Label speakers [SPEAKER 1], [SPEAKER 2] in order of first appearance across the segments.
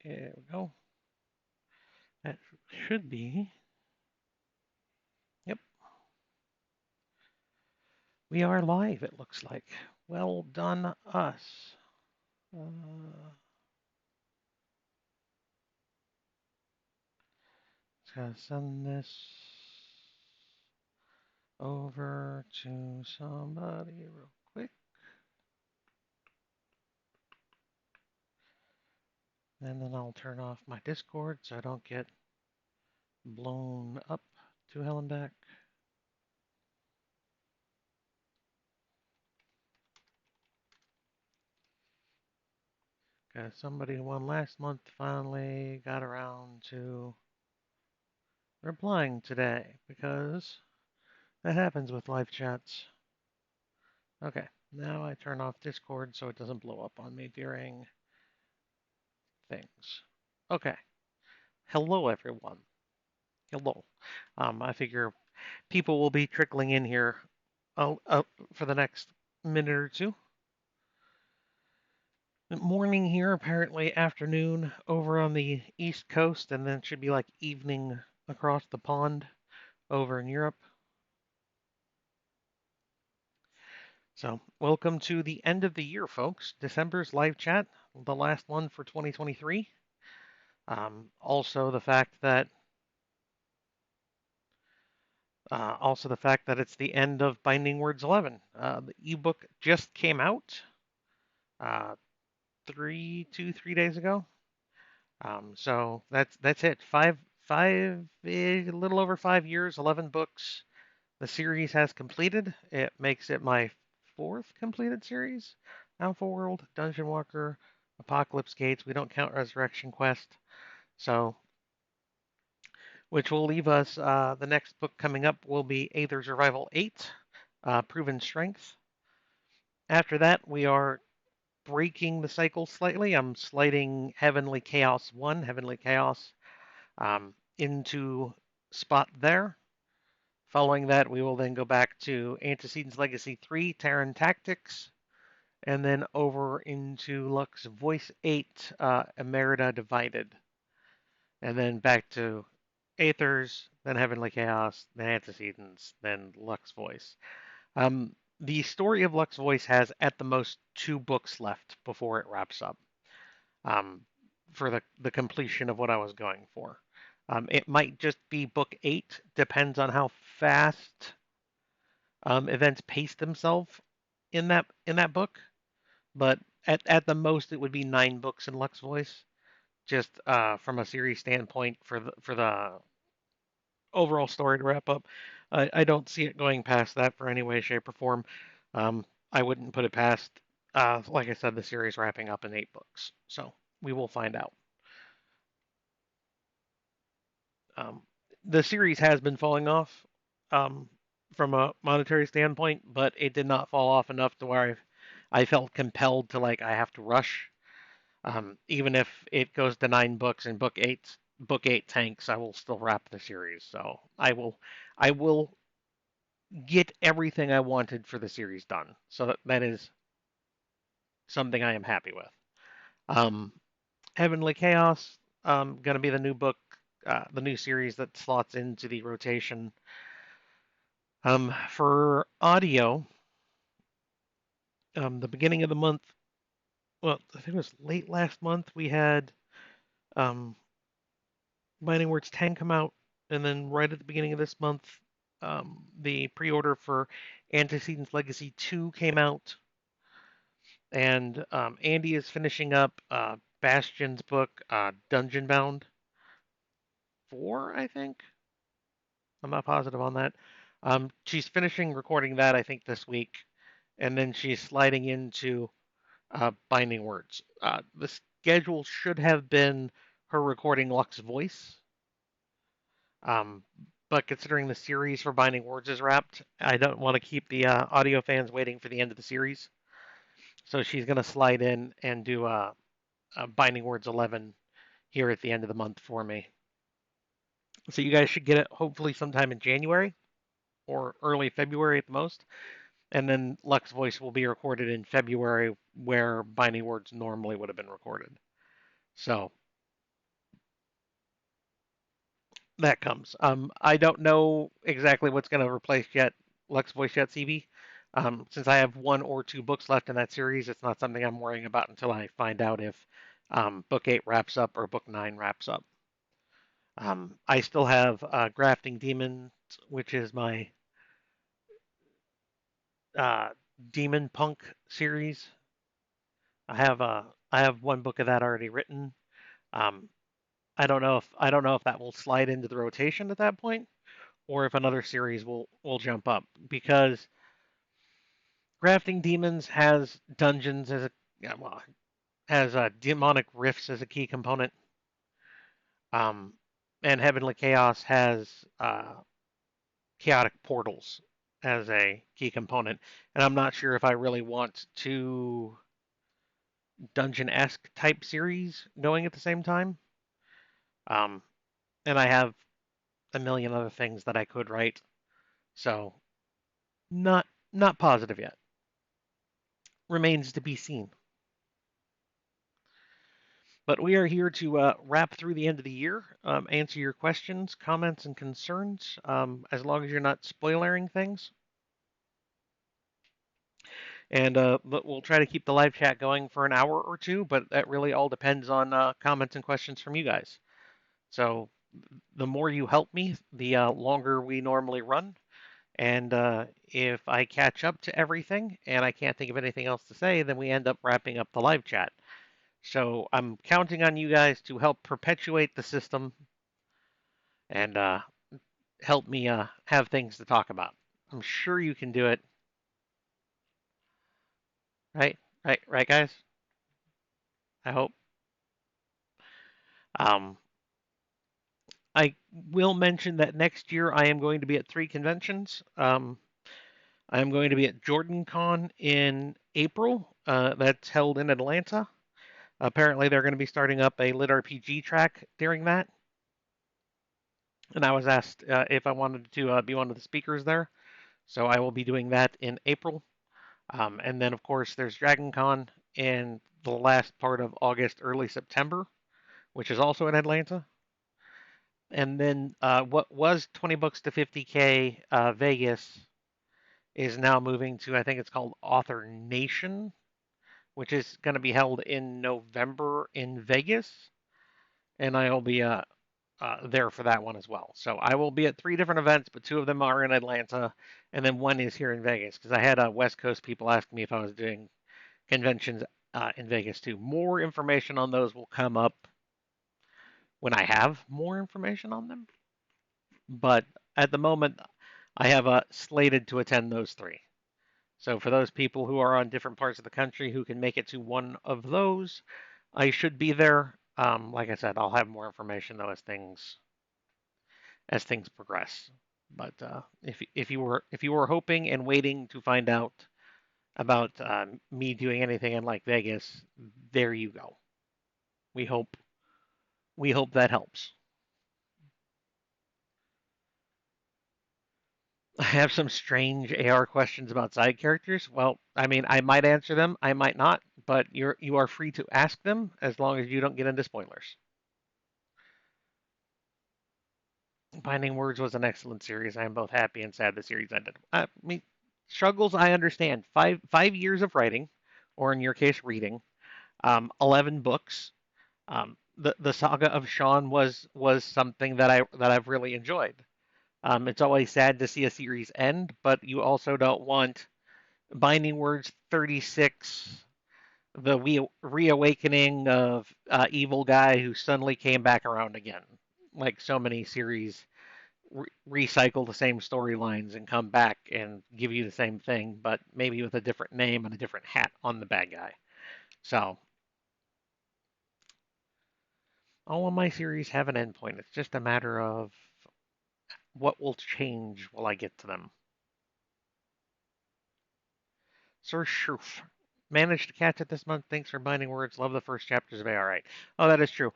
[SPEAKER 1] There we go. That should be. Yep, we are live, it looks like. Well done, us. Just gotta send this over to somebody real quick. And then I'll turn off my Discord so I don't get blown up to hell and back. Because somebody who won last month finally got around to replying today because that happens with live chats. Okay, now I turn off Discord so it doesn't blow up on me during things. Okay, hello everyone. Hello. I figure people will be trickling in here for the next minute or two. Morning here, apparently afternoon over on the East Coast, and then it should be like evening across the pond over in Europe. So, welcome to the end of the year, folks. December's live chat, the last one for 2023. Also, the fact that it's the end of Binding Words 11. The ebook just came out uh, 3 days ago. So that's it. A little over 5 years, 11 books. The series has completed. It makes it my fourth completed series. Alpha World, Dungeon Walker, Apocalypse Gates. We don't count Resurrection Quest. So, which will leave us, the next book coming up will be Aether's Revival 8, Proven Strength. After that, we are breaking the cycle slightly. I'm sliding Heavenly Chaos 1, Heavenly Chaos, into spot there. Following that, we will then go back to Antecedents Legacy 3, Terran Tactics, and then over into Lux Voice 8, Emerita Divided, and then back to Aethers, then Heavenly Chaos, then Antecedents, then Lux Voice. The story of Lux Voice has at the most 2 books left before it wraps up, um, for the completion of what I was going for. It might just be book 8, depends on how fast events pace themselves in that book. But at the most, it would be 9 books in Lux Voice, just from a series standpoint for the overall story to wrap up. I don't see it going past that for any way, shape, or form. I wouldn't put it past, like I said, the series wrapping up in 8 books. So we will find out. Um, the series has been falling off, um, from a monetary standpoint, but it did not fall off enough to where I felt compelled to, like, I have to rush. Even if it goes to 9 books and book 8 tanks, I will still wrap the series. So I will get everything I wanted for the series done. So that is something I am happy with. Um, Heavenly Chaos, going to be the new book, the new series that slots into the rotation. For audio, the beginning of the month, well, I think it was late last month, we had, um, Binding Words 10 come out, and then right at the beginning of this month, the pre-order for Antecedents Legacy 2 came out, and Andy is finishing up Bastion's book, Dungeon Bound 4, I think. I'm not positive on that. She's finishing recording that, I think, this week, and then she's sliding into Binding Words. The schedule should have been her recording Lux Voice, um, but considering the series for Binding Words is wrapped, I don't want to keep the audio fans waiting for the end of the series. So she's going to slide in and do Binding Words 11 here at the end of the month for me. So you guys should get it hopefully sometime in January or early February at the most. And then Lux Voice will be recorded in February, where Binding Words normally would have been recorded. So that comes. I don't know exactly what's going to replace yet Lux Voice Jet CB. Since I have one or two books left in that series, it's not something I'm worrying about until I find out if book 8 wraps up or book 9 wraps up. I still have Grafting Demons, which is my uh, Demon Punk series. I have one book of that already written. Um, I don't know if that will slide into the rotation at that point, or if another series will jump up because Grafting Demons has dungeons as a yeah, well, has demonic rifts as a key component. Um, and Heavenly Chaos has chaotic portals as a key component. And I'm not sure if I really want two dungeon-esque type series going at the same time. Um, and I have a million other things that I could write, so not not positive yet. Remains to be seen. But we are here to wrap through the end of the year, answer your questions, comments, and concerns, as long as you're not spoilering things. And we'll try to keep the live chat going for an hour or two, but that really all depends on comments and questions from you guys. So the more you help me, the longer we normally run. And if I catch up to everything and I can't think of anything else to say, then we end up wrapping up the live chat. So I'm counting on you guys to help perpetuate the system and help me have things to talk about. I'm sure you can do it. Right? Right, guys? I hope. Um, I will mention that next year I am going to be at 3 conventions. I am going to be at JordanCon in April. That's held in Atlanta. Apparently, they're going to be starting up a lit RPG track during that. And I was asked if I wanted to be one of the speakers there. So I will be doing that in April. And then, of course, there's DragonCon in the last part of August, early September, which is also in Atlanta. And then what was 20 bucks to 50K Vegas is now moving to, I think it's called Author Nation, which is going to be held in November in Vegas. And I'll be there for that one as well. So I will be at 3 different events, but 2 of them are in Atlanta, and then 1 is here in Vegas because I had West Coast people ask me if I was doing conventions in Vegas too. More information on those will come up when I have more information on them. But at the moment, I have slated to attend those 3. So for those people who are on different parts of the country who can make it to one of those, I should be there. Like I said, I'll have more information though as things progress. But if you were hoping and waiting to find out about me doing anything in like Vegas, there you go. We hope that helps. I have some strange AR questions about side characters. Well, I mean, I might answer them, I might not, but you are free to ask them as long as you don't get into spoilers. Binding Words was an excellent series. I am both happy and sad the series ended. I mean, struggles I understand. Five years of writing, or in your case, reading. 11 books. The saga of Sean was something that I've really enjoyed. It's always sad to see a series end, but you also don't want Binding Words 36, the reawakening of evil guy who suddenly came back around again. Like so many series recycle the same storylines and come back and give you the same thing, but maybe with a different name and a different hat on the bad guy. So all of my series have an endpoint. It's just a matter of what will change will I get to them. Sir Shoof. Managed to catch it this month. Thanks for Binding Words. Love the first chapters of AR. Right. Oh, that is true.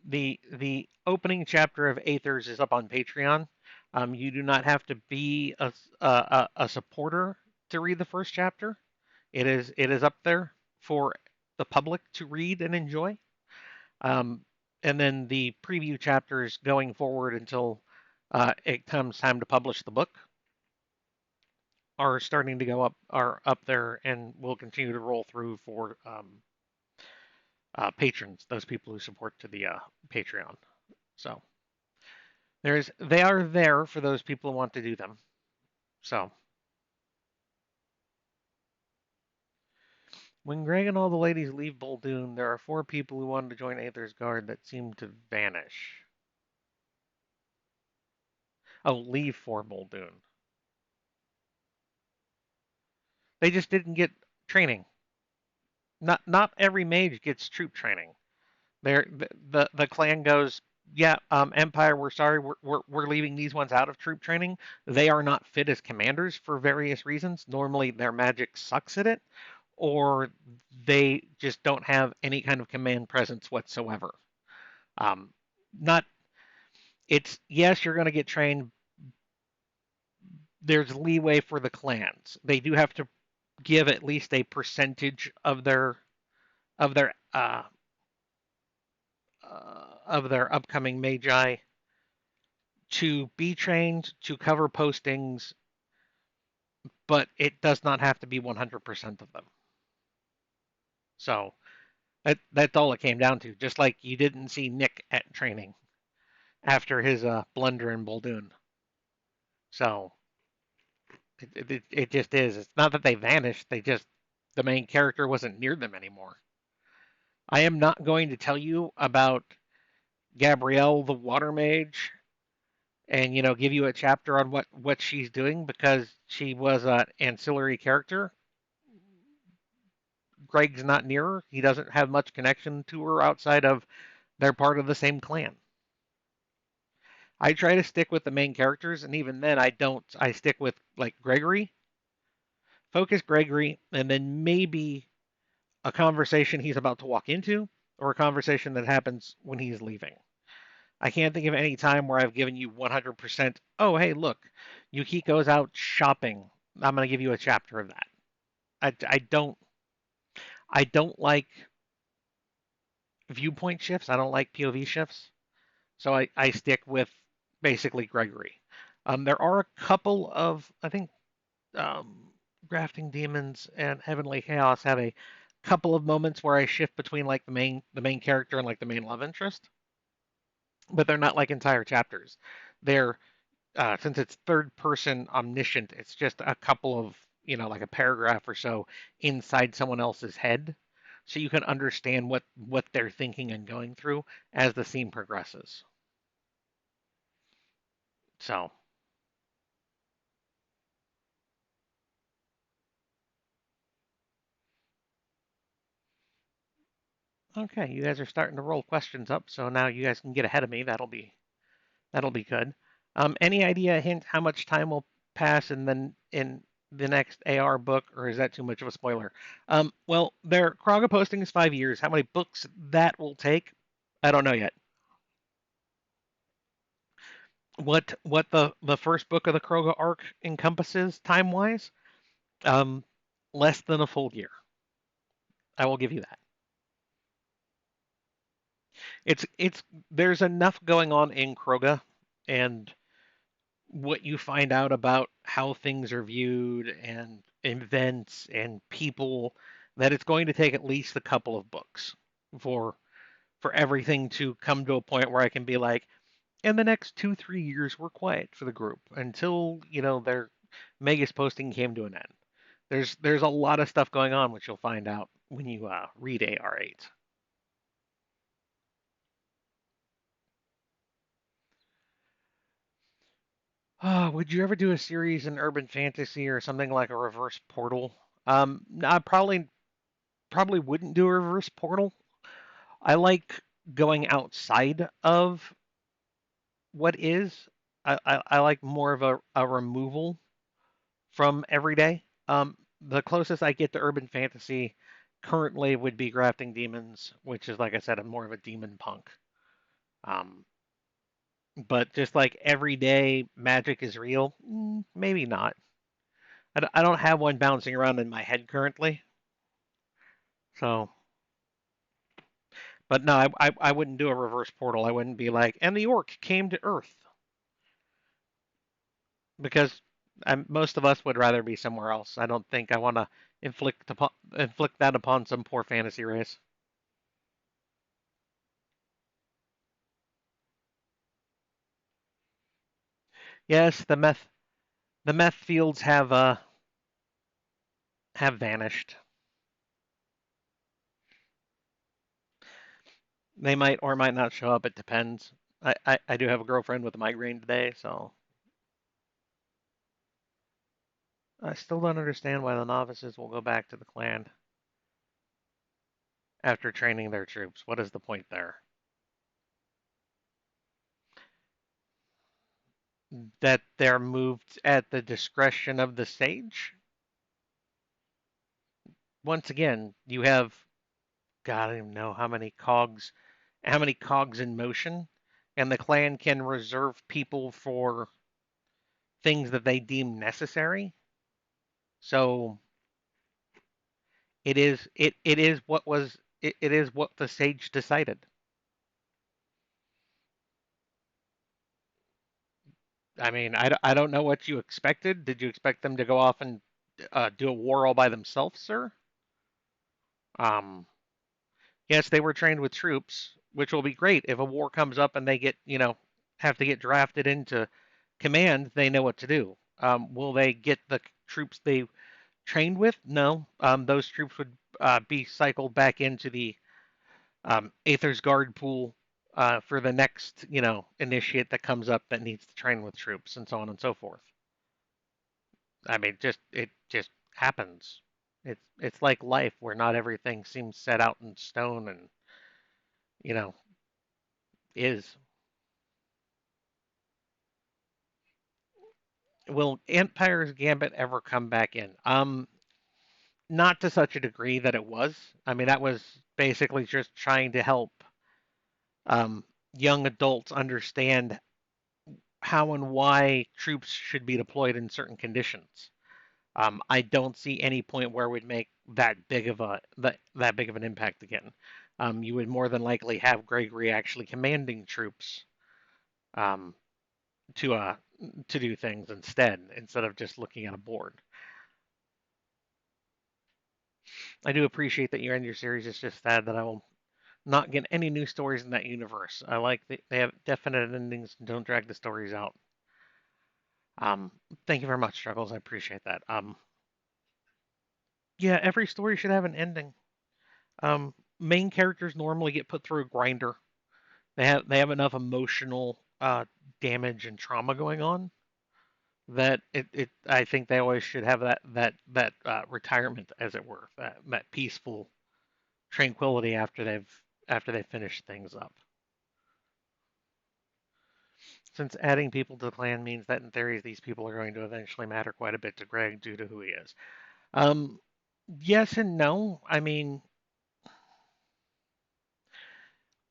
[SPEAKER 1] The opening chapter of Aethers is up on Patreon. You do not have to be a supporter to read the first chapter. It is up there for the public to read and enjoy. Um, and then the preview chapters going forward until it comes time to publish the book are starting to go up, are up there, and will continue to roll through for patrons, those people who support to the Patreon. So they are there for those people who want to do them. So when Greg and all the ladies leave Boldoon, there are 4 people who wanted to join Aether's Guard that seem to vanish. Oh, leave for Boldoon. They just didn't get training. Not every mage gets troop training. The clan goes, yeah, Empire, we're sorry, we're leaving these ones out of troop training. They are not fit as commanders for various reasons. Normally, their magic sucks at it, or they just don't have any kind of command presence whatsoever. Um, not it's yes, you're going to get trained. There's leeway for the clans. They do have to give at least a percentage of their upcoming magi to be trained to cover postings, but it does not have to be 100% of them. So that's all it came down to. Just like you didn't see Nick at training after his blunder in Boldoon. So it just is. It's not that they vanished. The main character wasn't near them anymore. I am not going to tell you about Gabrielle the water mage and give you a chapter on what she's doing because she was an ancillary character. Greg's not near her. He doesn't have much connection to her outside of they're part of the same clan. I try to stick with the main characters, and even then, I don't. I stick with like Gregory, focus Gregory, and then maybe a conversation he's about to walk into, or a conversation that happens when he's leaving. I can't think of any time where I've given you 100%. Oh, hey, look, Yukiko's out shopping. I'm going to give you a chapter of that. I don't. I don't like viewpoint shifts. I don't like POV shifts. So I stick with basically Gregory. There are a couple of, I think, Grafting Demons and Heavenly Chaos have a couple of moments where I shift between like the main character and like the main love interest, but they're not like entire chapters. They're since it's third person omniscient, it's just a couple of like a paragraph or so inside someone else's head, so you can understand what they're thinking and going through as the scene progresses. So okay, you guys are starting to roll questions up, so now you guys can get ahead of me. That'll be good. Any idea, hint, how much time will pass in the next AR book, or is that too much of a spoiler? Well, their Kraga posting is 5 years. How many books that will take, I don't know yet. What the first book of the Kroga arc encompasses time wise, um, less than a full year. I will give you that. It's there's enough going on in Kroga and what you find out about how things are viewed and events and people that it's going to take at least a couple of books for for everything to come to a point where I can be like, in the next 2-3 years we're quiet for the group until their Megas posting came to an end. There's a lot of stuff going on which you'll find out when you read AR8. Would you ever do a series in urban fantasy or something like a reverse portal? I probably wouldn't do a reverse portal. I like going outside of what is. I like more of a removal from everyday. The closest I get to urban fantasy currently would be Grafting Demons, which is like I said, I'm more of a demon punk. Um, but just like everyday magic is real, maybe not. I don't have one bouncing around in my head currently. So But no, I wouldn't do a reverse portal. I wouldn't be like, and the orc came to Earth because most of us would rather be somewhere else. I don't think I want to inflict that upon some poor fantasy race. Yes, the meth fields have vanished. They might or might not show up. It depends. I do have a girlfriend with a migraine today, so I still don't understand why the novices will go back to the clan after training their troops. What is the point there? That they're moved at the discretion of the sage? Once again, you have God, I don't even know how many cogs in motion, and the clan can reserve people for things that they deem necessary. So it is what the sage decided. I mean, I don't know what you expected. Did you expect them to go off and do a war all by themselves, sir? Um, yes, they were trained with troops, which will be great if a war comes up and they have to get drafted into command. They know what to do. Will they get the troops they trained with? No. Those troops would be cycled back into the Aether's Guard pool for the next, initiate that comes up that needs to train with troops and so on and so forth. I mean, it just happens. It's like life where not everything seems set out in stone and you know is. Will Empire's Gambit ever come back in? Not to such a degree that it was. I mean, that was basically just trying to help um, young adults understand how and why troops should be deployed in certain conditions. I don't see any point where we'd make that big of an impact again. You would more than likely have Gregory actually commanding troops um, to uh, to do things instead of just looking at a board. I do appreciate that you end your series. It's just sad that I will not get any new stories in that universe. I like that they have definite endings and don't drag the stories out. Um, Thank you very much, Struggles. I appreciate that. Yeah, every story should have an ending. Main characters normally get put through a grinder. They have enough emotional damage and trauma going on that it I think they always should have that retirement, as it were, that peaceful tranquility after they've finished things up. Since adding people to the clan means that in theory these people are going to eventually matter quite a bit to Greg due to who he is. Um, yes and no. I mean,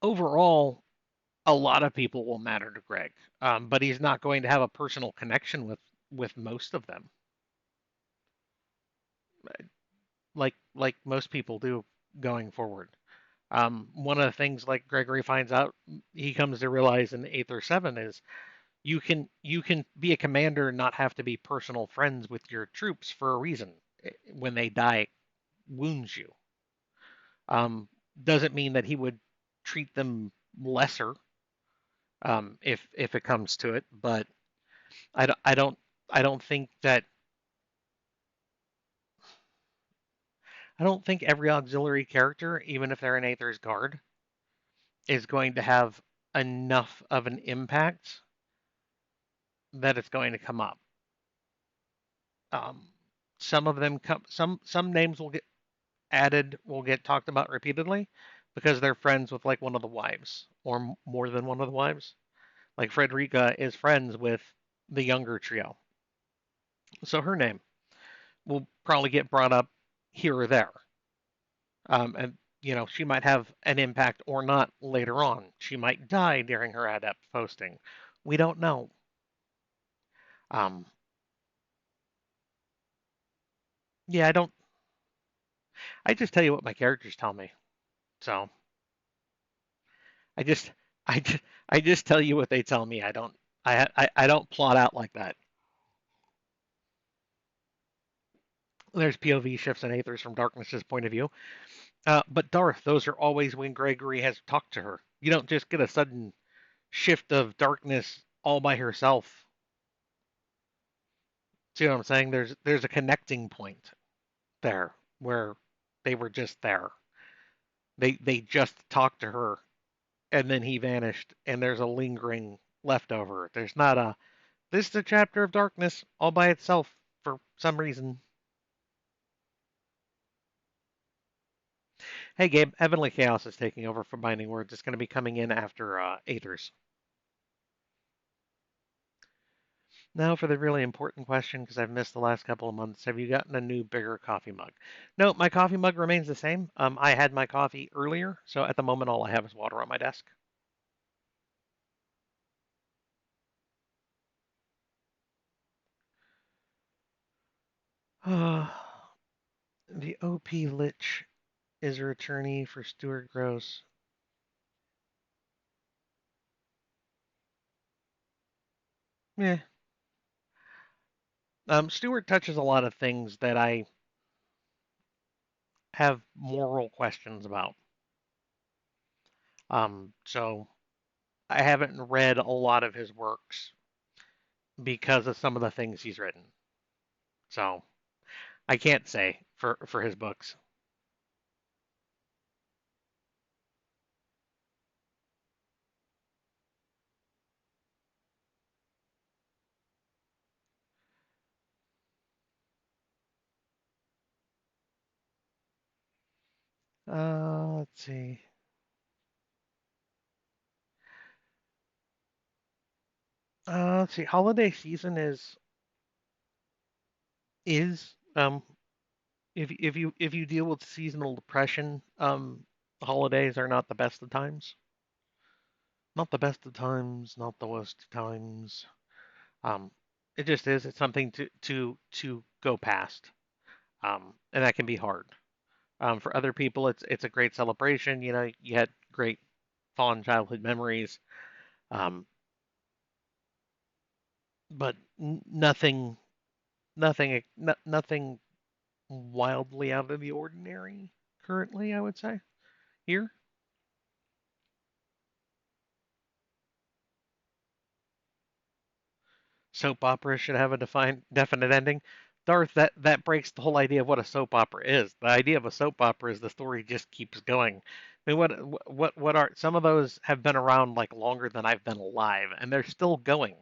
[SPEAKER 1] overall, a lot of people will matter to Greg, but he's not going to have a personal connection with most of them, like most people do going forward. One of the things, like Gregory finds out, he comes to realize in Aether 7 is you can be a commander and not have to be personal friends with your troops for a reason. When they die, wounds you. Doesn't mean that he would treat them lesser if it comes to it, but I don't I don't I don't think that I don't think every auxiliary character, even if they're an Aether's Guard, is going to have enough of an impact that it's going to come up. Um, some of them come. Some names will get added, will get talked about repeatedly because they're friends with like one of the wives or more than one of the wives. Like Frederica is friends with the younger trio, so her name will probably get brought up here or there. And she might have an impact or not later on. She might die during her adept posting. We don't know. Um, yeah, I don't. I just tell you what my characters tell me. So I just I just I just tell you what they tell me. I don't plot out like that. There's POV shifts and Aethers from Darkness's point of view. But Darth, those are always when Gregory has talked to her. You don't just get a sudden shift of darkness all by herself. See what I'm saying? There's a connecting point there where they were just there. They just talked to her and then he vanished and there's a lingering leftover. There's not a this is a chapter of darkness all by itself for some reason. Hey Gabe, Heavenly Chaos is taking over for Binding Words. It's going to be coming in after Aethers. Now for the really important question, because I've missed the last couple of months. Have you gotten a new, bigger coffee mug? No, my coffee mug remains the same. I had my coffee earlier, so at the moment all I have is water on my desk. The OP Lich is her attorney for Stuart Gross. Yeah. Stuart touches a lot of things that I have moral questions about. So I haven't read a lot of his works because of some of the things he's written. So I can't say for his books. Let's see. Let's see. Holiday season is if you deal with seasonal depression, holidays are not the best of times. Not the best of times, not the worst of times. Um, it just is. It's something to go past. And that can be hard. For other people, it's a great celebration. You know, you had great fond childhood memories. Um, but nothing wildly out of the ordinary currently, I would say. Here, soap opera should have a definite ending. Darth, that breaks the whole idea of what a soap opera is. The idea of a soap opera is the story just keeps going. I mean, what are some of those have been around like longer than I've been alive, and they're still going.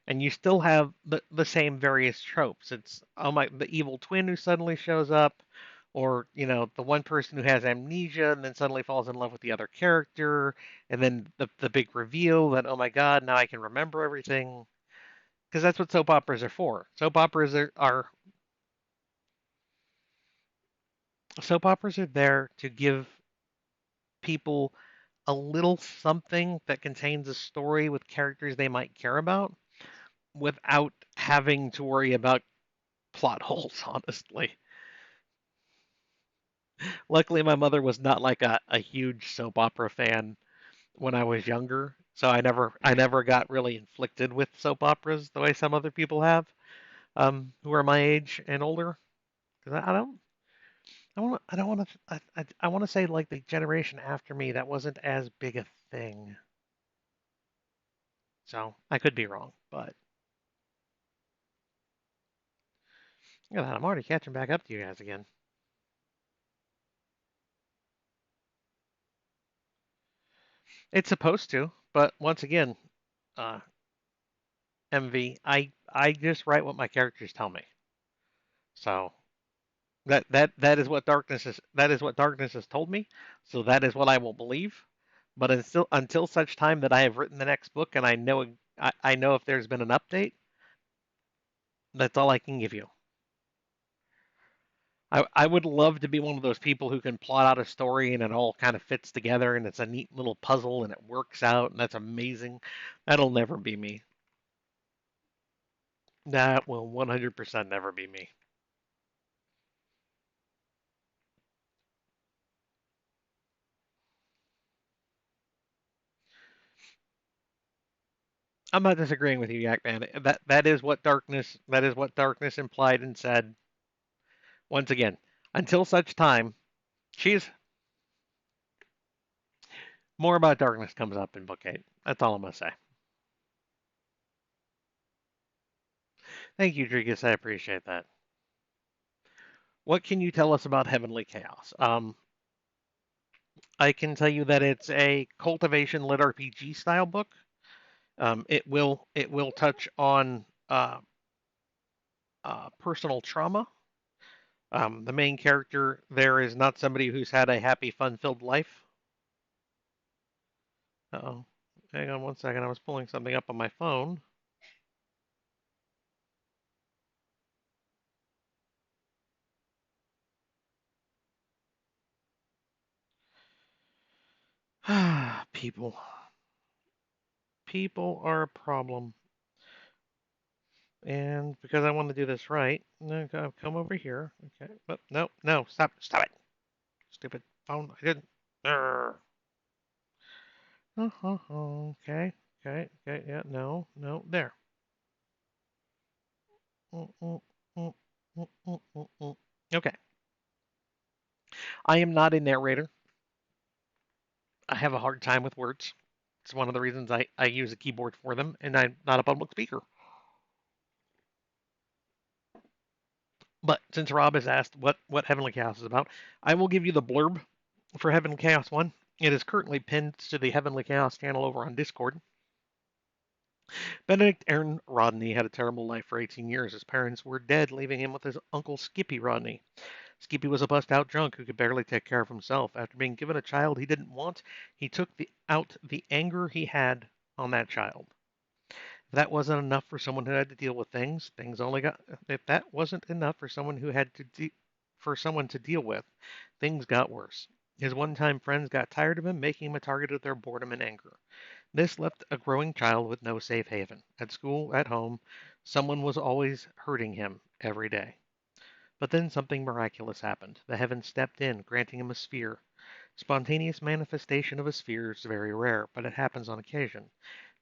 [SPEAKER 1] And you still have the same various tropes. It's oh my, the evil twin who suddenly shows up, or the one person who has amnesia and then suddenly falls in love with the other character, and then the big reveal that oh my god, now I can remember everything. Because that's what soap operas are for. Soap operas are there to give people a little something that contains a story with characters they might care about without having to worry about plot holes, honestly. Luckily, my mother was not like a huge soap opera fan when I was younger, so I never got really inflicted with soap operas the way some other people have, who are my age and older. Because I don't want to I want to say like the generation after me that wasn't as big a thing. So I could be wrong, but look at that, I'm already catching back up to you guys again. It's supposed to, but once again, uh, MV, I just write what my characters tell me. So that is what darkness has told me. So that is what I will believe. But until such time that I have written the next book and I know if there's been an update, that's all I can give you. I would love to be one of those people who can plot out a story and it all kind of fits together and it's a neat little puzzle and it works out and that's amazing. That'll never be me. That will 100% never be me. I'm not disagreeing with you, Yak Man. That is what darkness implied and said. Once again, until such time, she's more about darkness comes up in book 8. That's all I'm gonna say. Thank you, Drigus. I appreciate that. What can you tell us about Heavenly Chaos? I can tell you that it's a cultivation lit RPG style book. It will touch on personal trauma. The main character there is not somebody who's had a happy, fun-filled life. Uh-oh. Hang on one second. I was pulling something up on my phone. People. People are a problem. And because I want to do this right, come over here. Okay. But no, no, stop, stop it. Stupid phone. I didn't. Urgh. Okay, okay, okay. Yeah, no, no, there. Mm, mm, mm, mm. Okay. I am not a narrator. I have a hard time with words. It's one of the reasons I use a keyboard for them, and I'm not a public speaker. But since Rob has asked what Heavenly Chaos is about, I will give you the blurb for Heavenly Chaos 1. It is currently pinned to the Heavenly Chaos channel over on Discord. Benedict Aaron Rodney had a terrible life for 18 years. His parents were dead, leaving him with his uncle Skippy Rodney. Skippy was a bust out drunk who could barely take care of himself. After being given a child he didn't want, he took out the anger he had on that child. If that wasn't enough for someone who had to deal with things only got if that wasn't enough for someone who had to for someone to deal with, things got worse. His one-time friends got tired of him, making him a target of their boredom and anger. This left a growing child with no safe haven. At school, at home, someone was always hurting him every day. But then something miraculous happened. The heavens stepped in, granting him a sphere. Spontaneous manifestation of a sphere is very rare, but it happens on occasion.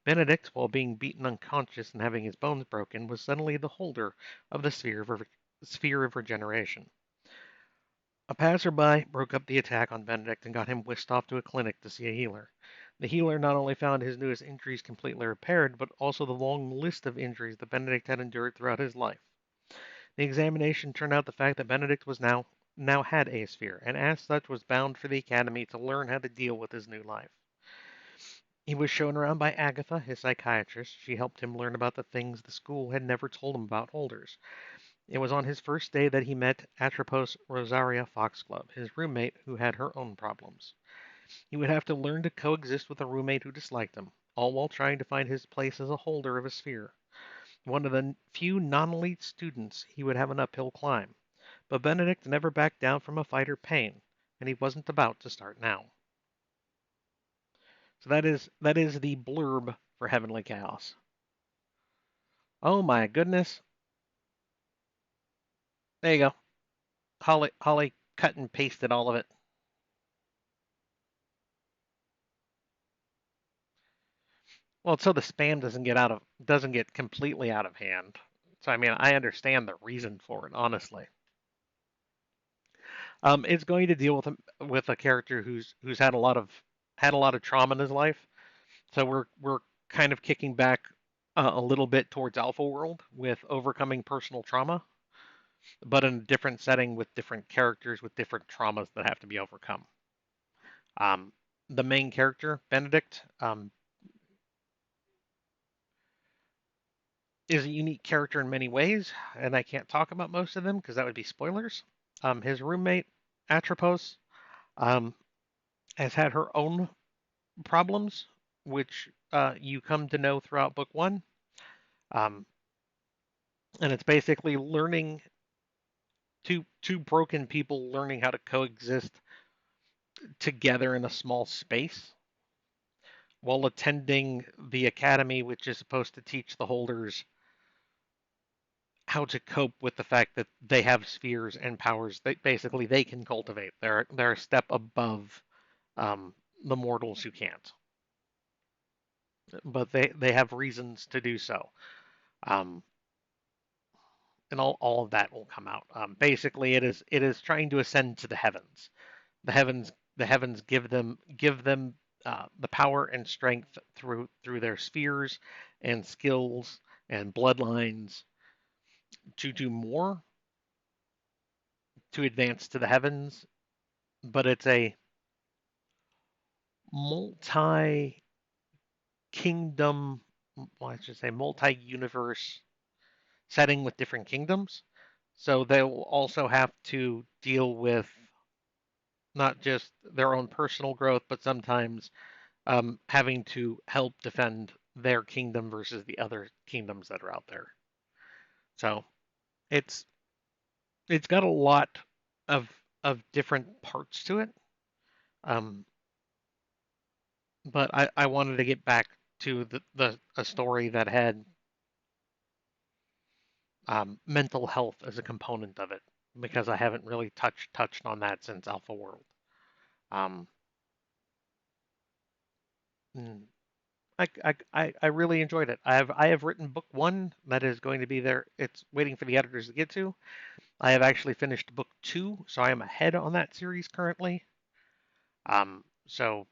[SPEAKER 1] Benedict, while being beaten unconscious and having his bones broken, was suddenly the holder of the sphere of regeneration. A passerby broke up the attack on Benedict and got him whisked off to a clinic to see a healer. The healer not only found his newest injuries completely repaired, but also the long list of injuries that Benedict had endured throughout his life. The examination turned out the fact that Benedict was now had a sphere, and as such was bound for the academy to learn how to deal with his new life. He was shown around by Agatha, his psychiatrist. She helped him learn about the things the school had never told him about holders. It was on his first day that he met Atropos Rosaria Foxglove, his roommate who had her own problems. He would have to learn to coexist with a roommate who disliked him, all while trying to find his place as a holder of a sphere. One of the few non-elite students, he would have an uphill climb. But Benedict never backed down from a fight or pain, and he wasn't about to start now. So that is the blurb for Heavenly Chaos. Oh my goodness. There you go. Holly cut and pasted all of it. Well, so the spam doesn't get completely out of hand. So I mean, I understand the reason for it, honestly. It's going to deal with a character who's had a lot of trauma in his life. So we're kind of kicking back a little bit towards Alpha World with overcoming personal trauma, but in a different setting with different characters with different traumas that have to be overcome. Um, the main character, Benedict, is a unique character in many ways, and I can't talk about most of them because that would be spoilers. His roommate, Atropos, um, has had her own problems, which you come to know throughout book one. Um, and it's basically learning two broken people learning how to coexist together in a small space while attending the academy, which is supposed to teach the holders how to cope with the fact that they have spheres and powers that basically they can cultivate. They're a step above the mortals who can't. but they have reasons to do so. Um, and all of that will come out. Basically, it is trying to ascend to the heavens. The heavens give them the power and strength through their spheres and skills and bloodlines to do more, to advance to the heavens. But it's a multi kingdom, well, I should say multi universe setting with different kingdoms. So they will also have to deal with not just their own personal growth, but sometimes having to help defend their kingdom versus the other kingdoms that are out there. So it's it's got a lot of different parts to it. Um, but I wanted to get back to the a story that had mental health as a component of it, because I haven't really touched on that since Alpha World. Um, mm, I really enjoyed it. I have written book one that is going to be there. It's waiting for the editors to get to. I have actually finished book two, so I am ahead on that series currently. So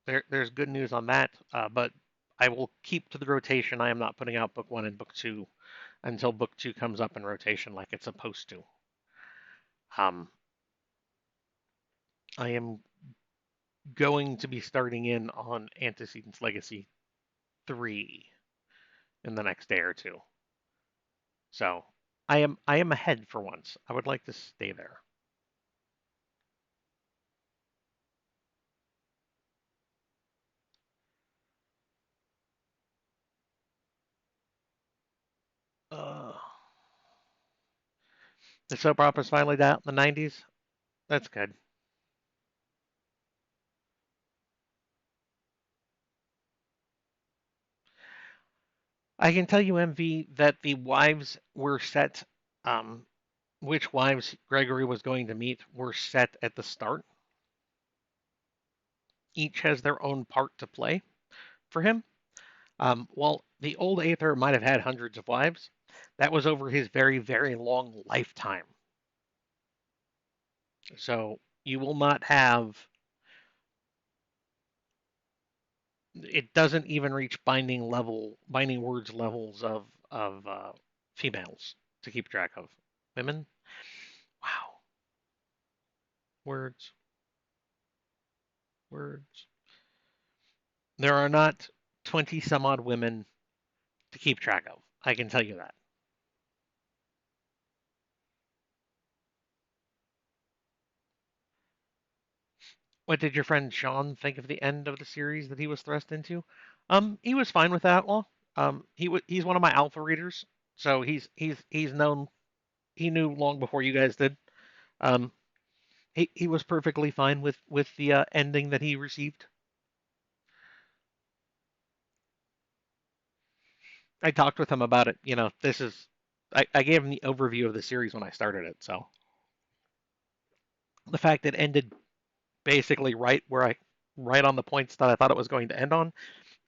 [SPEAKER 1] there's good news on that. But I will keep to the rotation. I am not putting out book one and book two until book two comes up in rotation like it's supposed to. Um, I am going to be starting in on Antecedents Legacy 3 in the next day or two. So I am ahead for once. I would like to stay there. Uh, the soap opera's finally out in the 90s. That's good. I can tell you, MV, that the wives were set, um, which wives Gregory was going to meet were set at the start. Each has their own part to play for him. While the old Aether might have had hundreds of wives, that was over his very, very long lifetime. So you will not have. It doesn't even reach binding words levels of females to keep track of. Women, wow, words, words. There are not 20 some odd women to keep track of. I can tell you that. What did your friend Sean think of the end of the series that he was thrust into? He was fine with that. Well, he's one of my alpha readers, so he's known, he knew long before you guys did. Um, he was perfectly fine with the ending that he received. I talked with him about it. I gave him the overview of the series when I started it, so the fact it ended basically right on the points that I thought it was going to end on,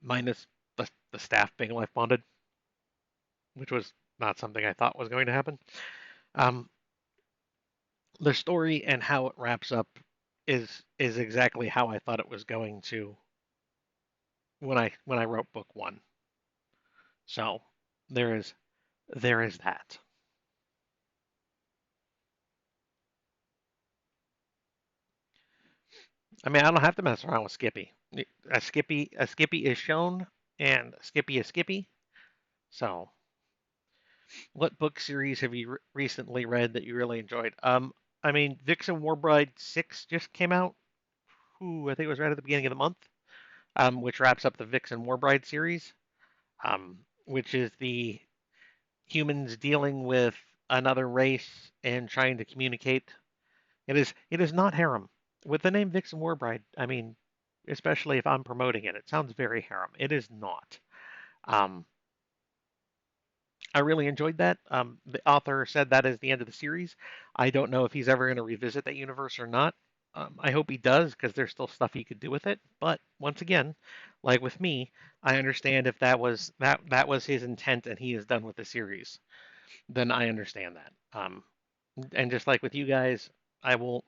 [SPEAKER 1] minus the staff being life bonded, which was not something I thought was going to happen. Um, the story and how it wraps up is exactly how I thought it was going to when I wrote book one. So there is there is that. I mean, I don't have to mess around with Skippy. A Skippy is shown, and Skippy is Skippy. So, what book series have you recently read that you really enjoyed? I mean, Vixen Warbride 6 just came out. Ooh, I think it was right at the beginning of the month. Which wraps up the Vixen Warbride series. Which is the humans dealing with another race and trying to communicate. It is not harem. With the name Vixen Warbride, I mean, especially if I'm promoting it, it sounds very harem. It is not. Um, I really enjoyed that. The author said that is the end of the series. I don't know if he's ever going to revisit that universe or not. I hope he does because there's still stuff he could do with it. But once again, like with me, I understand if that was his intent and he is done with the series, then I understand that. And just like with you guys, I will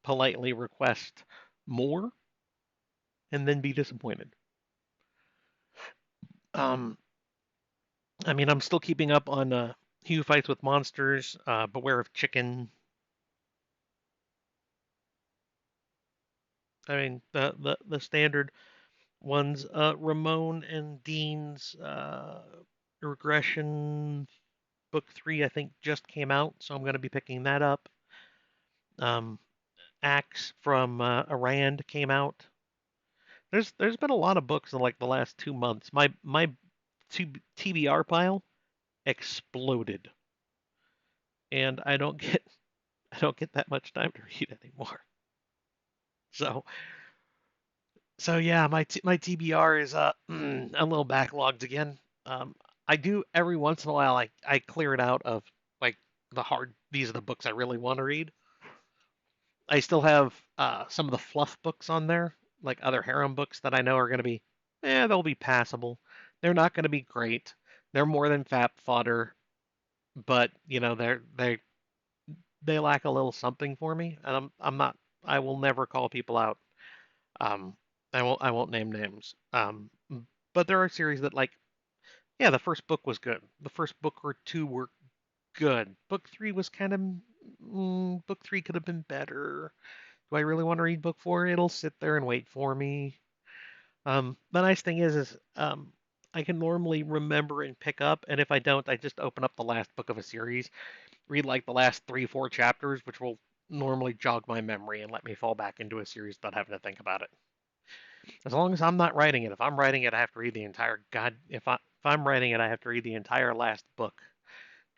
[SPEAKER 1] politely request more and then be disappointed. Um, I mean, I'm still keeping up on He Who Fights with Monsters, Beware of Chicken. I mean, the standard ones. Ramon and Dean's Regression book 3, I think, just came out, so I'm going to be picking that up. Um, Axe from Arand came out. There's been a lot of books in like the last 2 months. My TBR pile exploded, and I don't get that much time to read anymore. So yeah, my TBR is a little backlogged again. Um, I do every once in a while I clear it out of like these are the books I really want to read. I still have some of the fluff books on there, like other harem books that I know are going to be, they'll be passable. They're not going to be great. They're more than fap fodder, but they lack a little something for me, and I'm not. I will never call people out. Um, I won't name names. But there are series that like, yeah, the first book was good. The first book or two were good. Book three was kind of, book three could have been better. Do I really want to read book four? It'll sit there and wait for me. The nice thing is I can normally remember and pick up, and if I don't, I just open up the last book of a series, read like the last 3, 4 chapters, which will normally jog my memory and let me fall back into a series without having to think about it. As long as I'm not writing it. If I'm writing it, I have to read the entire god. If I'm writing it, I have to read the entire last book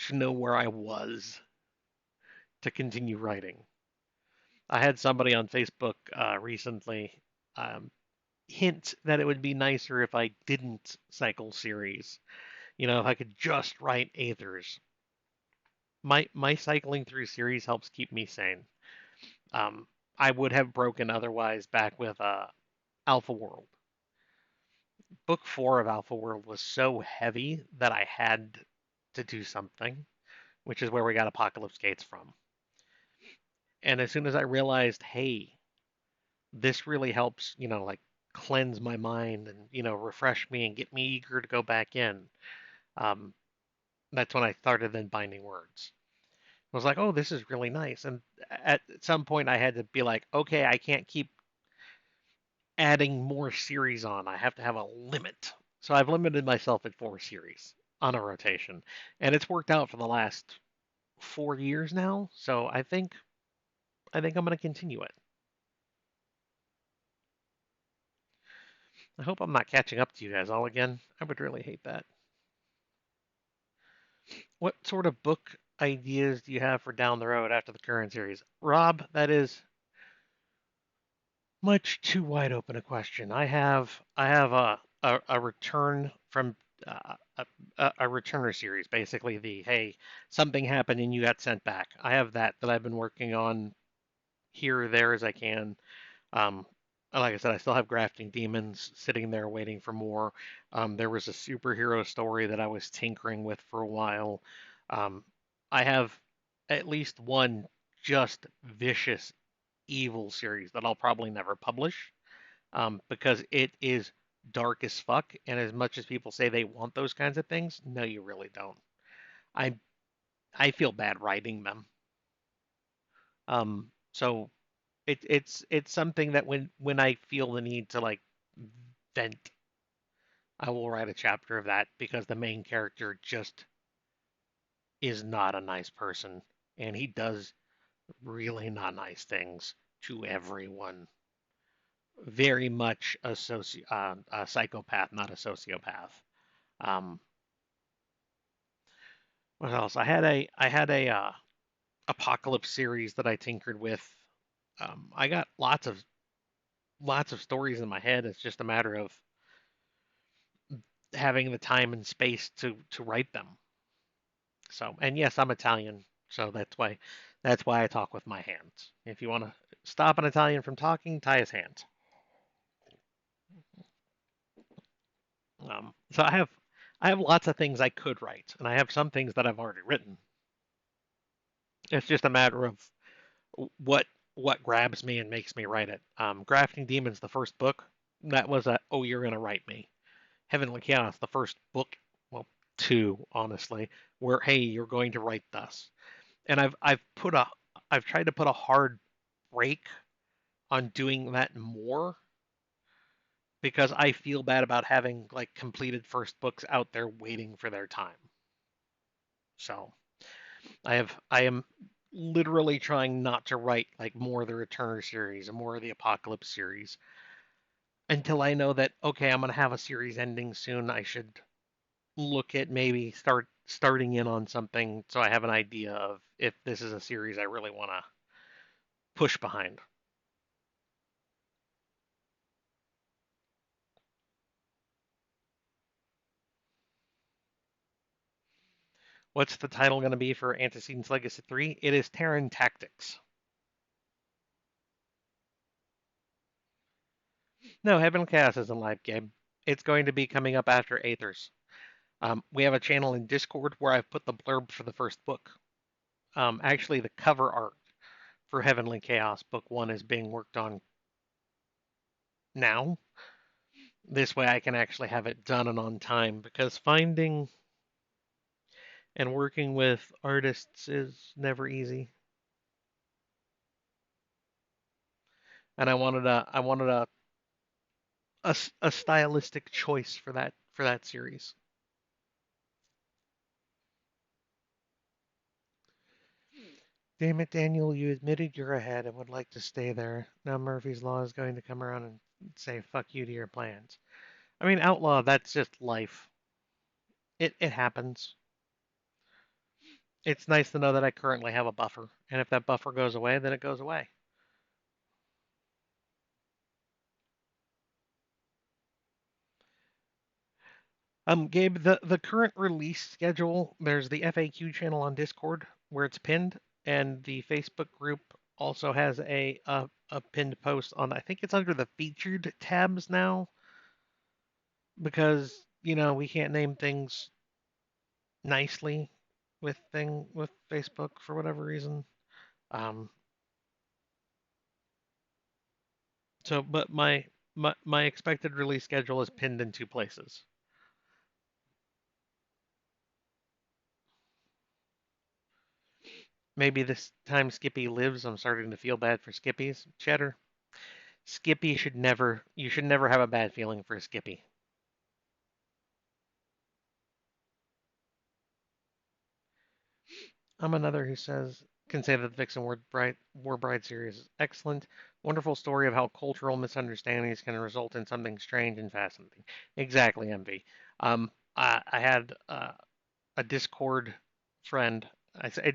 [SPEAKER 1] to know where I was to continue writing. I had somebody on Facebook recently um, hint that it would be nicer if I didn't cycle series. If I could just write Aethers. My cycling through series helps keep me sane. Um, I would have broken otherwise back with Alpha World. Book 4 of Alpha World was so heavy that I had to do something, which is where we got Apocalypse Gates from. And as soon as I realized, hey, this really helps, like cleanse my mind and, refresh me and get me eager to go back in. Um, that's when I started then binding words. I was like, oh, this is really nice. And at some point, I had to be like, okay, I can't keep adding more series on. I have to have a limit. So I've limited myself at 4 series on a rotation, and it's worked out for the last 4 years now. So I think I'm going to continue it. I hope I'm not catching up to you guys all again. I would really hate that. What sort of book ideas do you have for down the road after the current series? Rob, that is much too wide open a question. I have a return from a returner series, basically the hey, something happened and you got sent back. I have that I've been working on here or there as I can. Um, like I said, I still have Grafting Demons sitting there waiting for more. There was a superhero story that I was tinkering with for a while. Um, I have at least one just vicious evil series that I'll probably never publish because it is dark as fuck. And as much as people say they want those kinds of things, no, you really don't. I I feel bad writing them. So it's something that when I feel the need to like vent, I will write a chapter of that because the main character just is not a nice person, and he does really not nice things to everyone. Very much a psychopath, not a sociopath. Um, what else? I had a apocalypse series that I tinkered with. I got lots of stories in my head. It's just a matter of having the time and space to write them. So, and yes, I'm Italian, so That's why I talk with my hands. If you want to stop an Italian from talking, tie his hands. So I have lots of things I could write, and I have some things that I've already written. It's just a matter of what what grabs me and makes me write it. Grafting Demons, the first book, that was a oh you're gonna write me. Heavenly Chaos, the first book, well two honestly, where hey you're going to write thus. And I've tried to put a hard break on doing that more because I feel bad about having like completed first books out there waiting for their time. So I am literally trying not to write like more of the Returner series and more of the Apocalypse series until I know that okay, I'm gonna have a series ending soon. I should look at maybe starting in on something so I have an idea of if this is a series I really want to push behind. What's the title going to be for Antecedents Legacy 3? It is Terran Tactics. No, Heaven Chaos isn't live game. It's going to be coming up after Aethers. We have a channel in Discord where I've put the blurb for the first book. Actually, the cover art for Heavenly Chaos Book 1 is being worked on now. This way I can actually have it done and on time because finding and working with artists is never easy. And I wanted a stylistic choice for that series. Damn it, Daniel, you admitted you're ahead and would like to stay there. Now Murphy's Law is going to come around and say fuck you to your plans. I mean, Outlaw, that's just life. It happens. It's nice to know that I currently have a buffer, and if that buffer goes away, then it goes away. Gabe, the current release schedule, there's the FAQ channel on Discord where it's pinned, and the Facebook group also has a pinned post on. I think it's under the featured tabs now because we can't name things nicely with Facebook for whatever reason. Um, but my expected release schedule is pinned in two places. Maybe this time Skippy lives. I'm starting to feel bad for Skippies. Cheddar. Skippy should never. You should never have a bad feeling for Skippy. I'm another who can say that the Vixen War Bride series is excellent. Wonderful story of how cultural misunderstandings can result in something strange and fascinating. Exactly, MV. I had a Discord friend.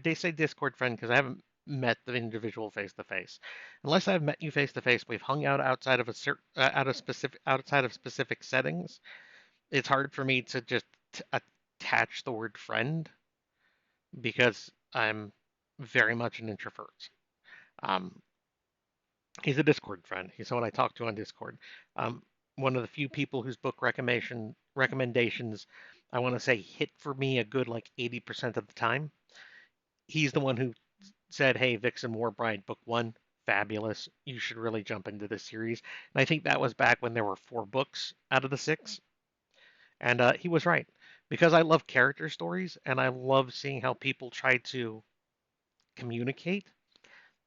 [SPEAKER 1] They say Discord friend because I haven't met the individual face to face. Unless I've met you face to face, we've hung out outside of outside of specific settings. It's hard for me to just attach the word friend because I'm very much an introvert. Um, he's a Discord friend. He's someone I talk to on Discord. Um, one of the few people whose book recommendations I want to say hit for me a good like 80% of the time. He's the one who said, "Hey, Vixen Warbride book 1, fabulous. You should really jump into this series." And I think that was back when there were 4 books out of the 6. And he was right because I love character stories and I love seeing how people try to communicate.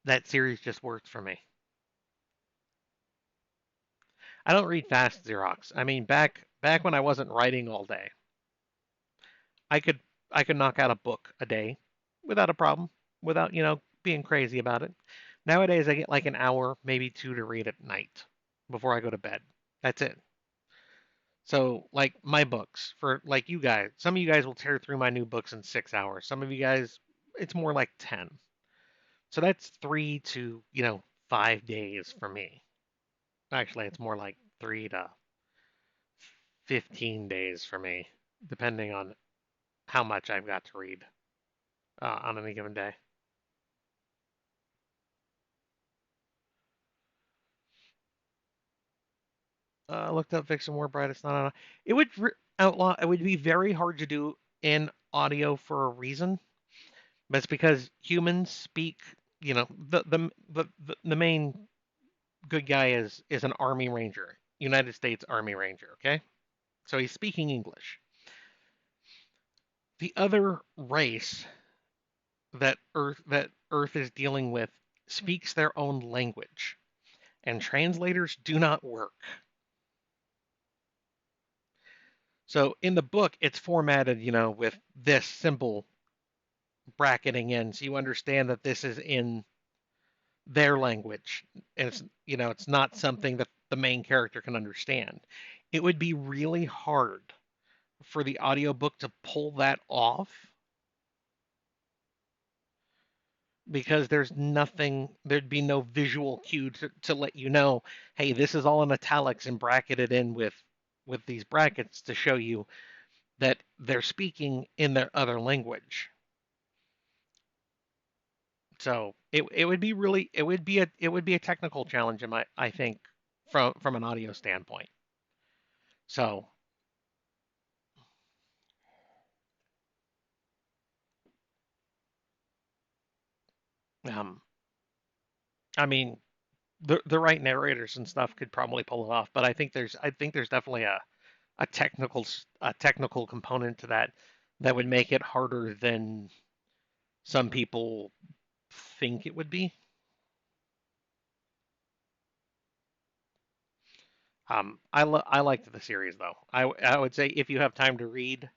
[SPEAKER 1] That series just worked for me. I don't read fast Xerox. I mean, back when I wasn't writing all day, I could I could knock out a book a day without a problem, without being crazy about it. Nowadays, I get like an hour, maybe two, to read at night before I go to bed. That's it. So, like my books for like you guys, some of you guys will tear through my new books in 6 hours. Some of you guys, it's more like 10. So that's 3 to 5 days for me. Actually, it's more like 3 to 15 days for me, depending on how much I've got to read on any given day. Looked up Vixen Warbride. It's not on. It would outlaw. It would be very hard to do in audio for a reason. But it's because humans speak. You know, the main good guy is an Army Ranger, United States Army Ranger. Okay, so he's speaking English. The other race that Earth is dealing with speaks their own language, and translators do not work. So in the book, it's formatted, with this simple bracketing in, so you understand that this is in their language, and it's not something that the main character can understand. It would be really hard for the audiobook to pull that off because there'd be no visual cue to let you know, hey, this is all in italics and bracketed in with these brackets to show you that they're speaking in their other language. So it would be really it would be a technical challenge in my I think from an audio standpoint. So um I mean the right narrators and stuff could probably pull it off, but I think there's definitely a technical component to that would make it harder than some people think it would be. I liked the series though. I would say if you have time to read,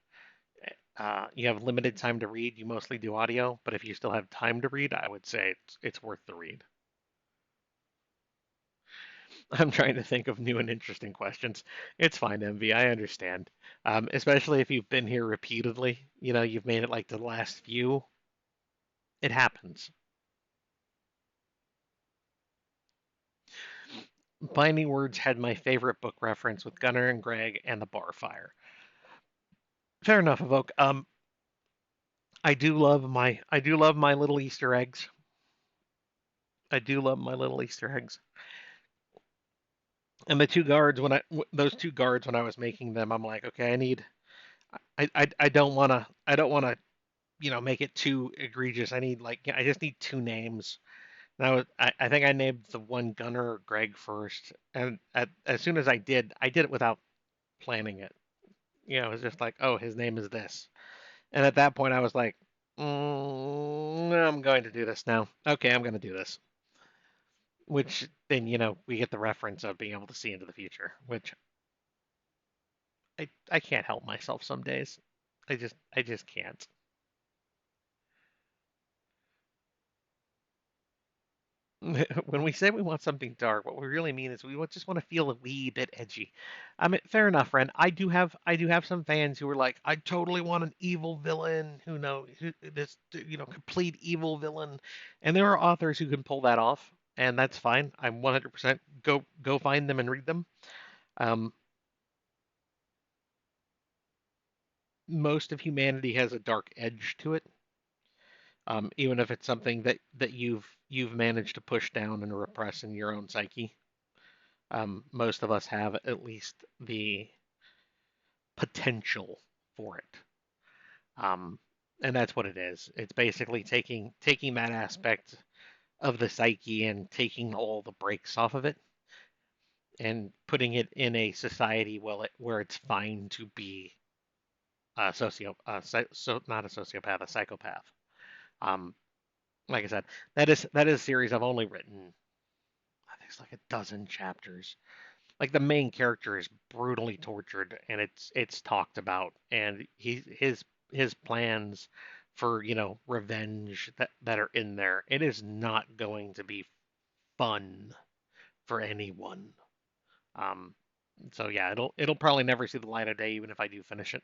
[SPEAKER 1] you have limited time to read, you mostly do audio. But if you still have time to read, I would say it's worth the read. I'm trying to think of new and interesting questions. It's fine, MV. I understand. Especially if you've been here repeatedly. You've made it like to the last few. It happens. Binding Words had my favorite book reference with Gunnar and Greg and the bar fire. Fair enough, Evoke. I do love my little Easter eggs. I do love my little Easter eggs. And the two guards when I those two guards when I was making them, I'm like, okay, I don't want to make it too egregious. I just need two names. And I think I named the one Gunner or Greg first, and as soon as I did it without planning it. It was just like, oh, his name is this. And at that point, I was like, I'm going to do this now. Okay, I'm going to do this. Which then, we get the reference of being able to see into the future, which I can't help myself some days. I just can't. When we say we want something dark, what we really mean is just want to feel a wee bit edgy. I mean, fair enough, friend. I do have some fans who are like, I totally want an evil villain this complete evil villain, and there are authors who can pull that off, and that's fine. I'm 100% go find them and read them. Um, most of humanity has a dark edge to it, even if it's something that you've managed to push down and repress in your own psyche. Most of us have at least the potential for it. Um, and that's what it is. It's basically taking that aspect of the psyche and taking all the brakes off of it and putting it in a society where it's fine to be a not a sociopath, a psychopath. Um, like I said, that is a series I've only written. I think it's like a dozen chapters. Like the main character is brutally tortured and it's talked about, and his plans for revenge that are in there, it is not going to be fun for anyone. Um so yeah, it'll probably never see the light of day even if I do finish it.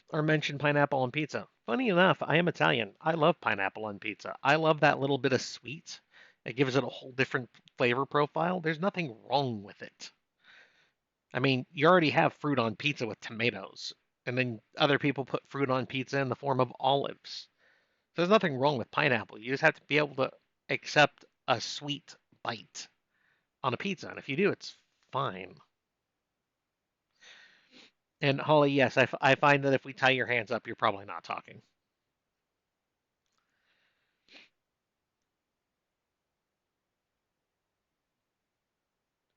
[SPEAKER 1] Or mention pineapple on pizza. Funny enough, I am Italian. I love pineapple on pizza. I love that little bit of sweet. It gives it a whole different flavor profile. There's nothing wrong with it. I mean, you already have fruit on pizza with tomatoes, and then other people put fruit on pizza in the form of olives. So there's nothing wrong with pineapple. You just have to be able to accept a sweet bite. on a pizza, and if you do, it's fine. And Holly, yes, I find that if we tie your hands up, you're probably not talking.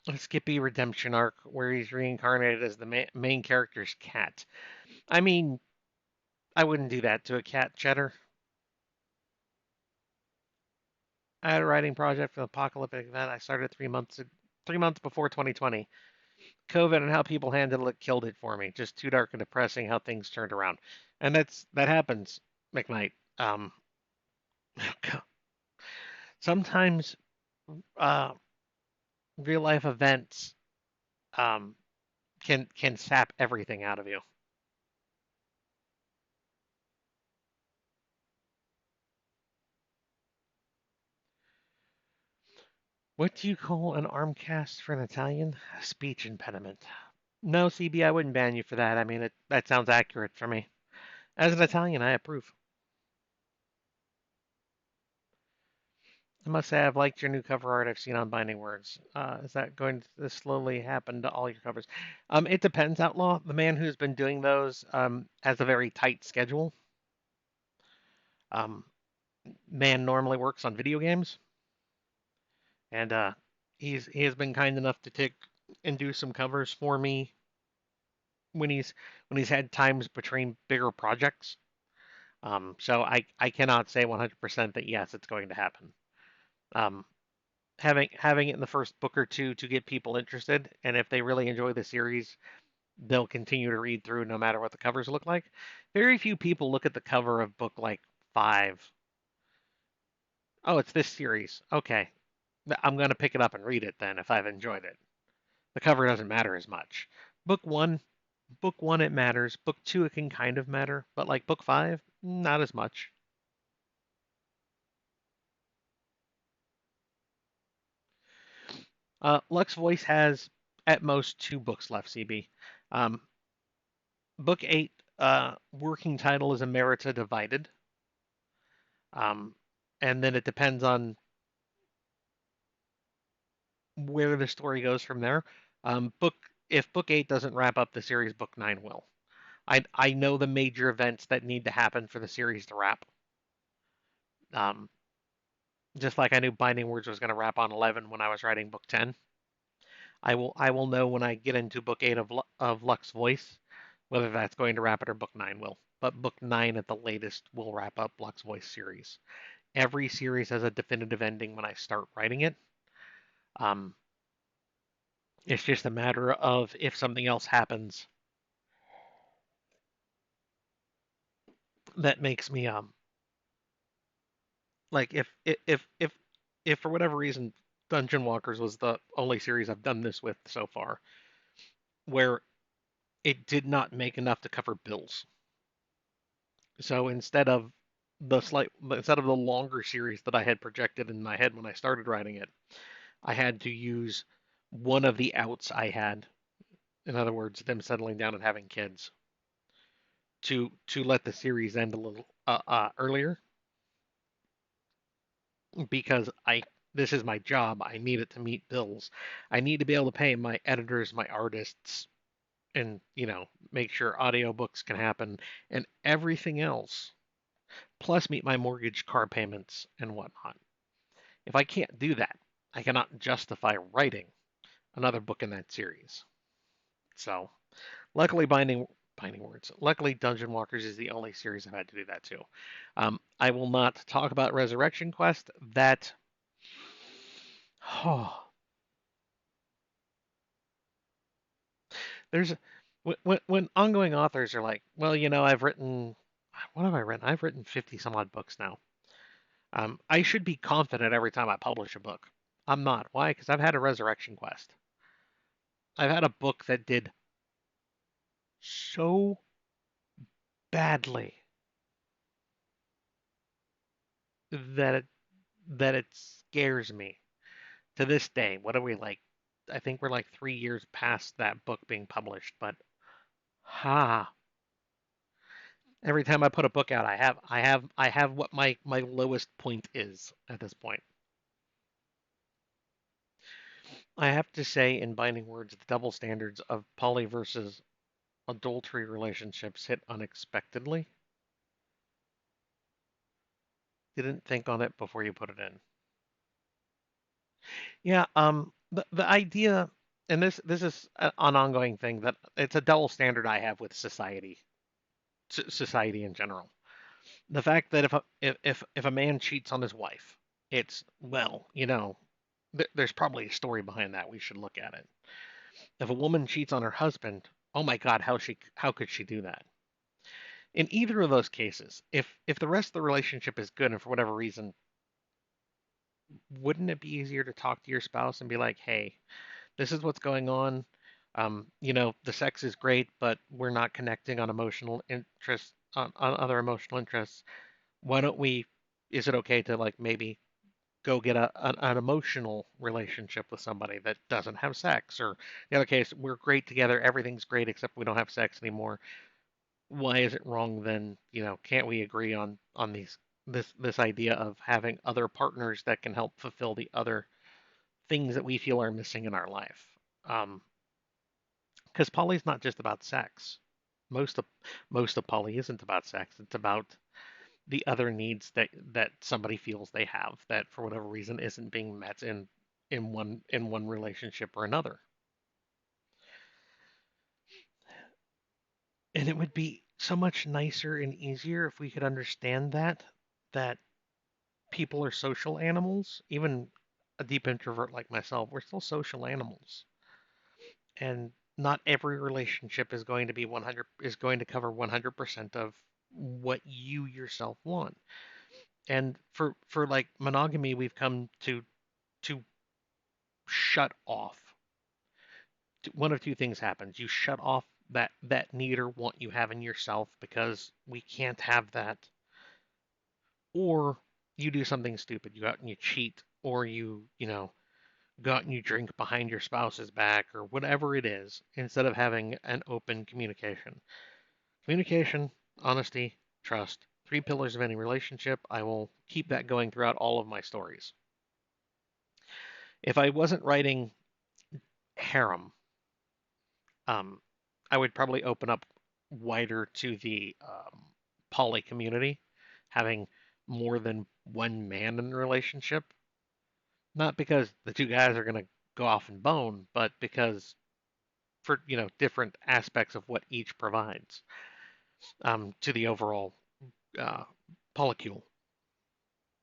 [SPEAKER 1] A Skippy redemption arc where he's reincarnated as the main character's cat. I mean, I wouldn't do that to a cat, Cheddar. I had a writing project for the apocalyptic event. I started 3 months before 2020. COVID and how people handled it killed it for me. Just too dark and depressing how things turned around, and that happens, McKnight. Um, sometimes uh, real life events um, can sap everything out of you. What do you call an arm cast for an Italian? A speech impediment. No, CB, I wouldn't ban you for that. I mean, that sounds accurate for me. As an Italian, I approve. I must say, I've liked your new cover art I've seen on Binding Words. Is that going to slowly happen to all your covers? It depends, Outlaw. The man who's been doing those has a very tight schedule. Um, Man normally works on video games, and he has been kind enough to take and do some covers for me when he's had times between bigger projects. So I cannot say 100% that yes, it's going to happen. Um, having it in the first book or two to get people interested, and if they really enjoy the series, they'll continue to read through no matter what the covers look like. Very few people look at the cover of book like 5. Oh, it's this series. Okay, I'm gonna pick it up and read it then if I've enjoyed it. The cover doesn't matter as much. Book one, book one it matters. Book two it can kind of matter, but like book 5, not as much. Lux Voice has at most 2 books left, CB. Um, book 8, working title is Emerita Divided. Um, and then it depends on where the story goes from there. Book If book 8 doesn't wrap up the series, book 9 will. I know the major events that need to happen for the series to wrap. Um, just like I knew Binding Words was going to wrap on 11 when I was writing book 10. I will know when I get into book 8 of Lux Voice whether that's going to wrap it or book 9 will. But book 9 at the latest will wrap up Lux Voice series. Every series has a definitive ending when I start writing it. Um, it's just a matter of if something else happens that makes me like if for whatever reason Dungeon Walkers was the only series I've done this with so far where it did not make enough to cover bills. So instead of the longer series that I had projected in my head when I started writing it, I had to use one of the outs I had. In other words, them settling down and having kids to let the series end a little earlier because I this is my job. I need it to meet bills. I need to be able to pay my editors, my artists, and make sure audiobooks can happen and everything else, plus meet my mortgage, car payments, and whatnot. If I can't do that, I cannot justify writing another book in that series. So, luckily, Binding Words. Luckily, Dungeon Walkers is the only series I've had to do that to. I will not talk about Resurrection Quest. That, oh, there's when ongoing authors are like, well, I've written, what have I written? I've written 50 some odd books now. I should be confident every time I publish a book. I'm not. Why? Because I've had a Resurrection Quest. I've had a book that did so badly that it scares me to this day. What are we like? I think we're like 3 years past that book being published, but ha! Every time I put a book out, I have what my lowest point is at this point. I have to say, in Binding Words, the double standards of poly versus adultery relationships hit unexpectedly. Didn't think on it before you put it in. Yeah, the idea, and this is an ongoing thing that it's a double standard I have with society in general. The fact that if a man cheats on his wife, it's well, there's probably a story behind that. We should look at it. If a woman cheats on her husband, oh my God, how could she do that? In either of those cases, if the rest of the relationship is good and for whatever reason, wouldn't it be easier to talk to your spouse and be like, hey, this is what's going on. The sex is great, but we're not connecting on emotional interests, on other emotional interests. Why don't we? Is it okay to like maybe go get an emotional relationship with somebody that doesn't have sex? Or the other case, we're great together, everything's great except we don't have sex anymore. Why is it wrong then? Can't we agree on this idea of having other partners that can help fulfill the other things that we feel are missing in our life? Um, because poly's not just about sex. Most of most of poly isn't about sex. It's about the other needs that somebody feels they have that for whatever reason isn't being met in one relationship or another. And it would be so much nicer and easier if we could understand that people are social animals. Even a deep introvert like myself, we're still social animals. And not every relationship is going to cover 100% of what you yourself want. And for like monogamy, we've come to shut off. One of two things happens. You shut off that need or want you have in yourself because we can't have that, or you do something stupid. You go out and you cheat, or you go out and you drink behind your spouse's back, or whatever it is, instead of having an open communication. Communication, honesty, trust. Three pillars of any relationship. I will keep that going throughout all of my stories. If I wasn't writing harem, um, I would probably open up wider to the poly community, having more than one man in the relationship. Not because the two guys are going to go off and bone, but because for different aspects of what each provides to the overall uh, polycule.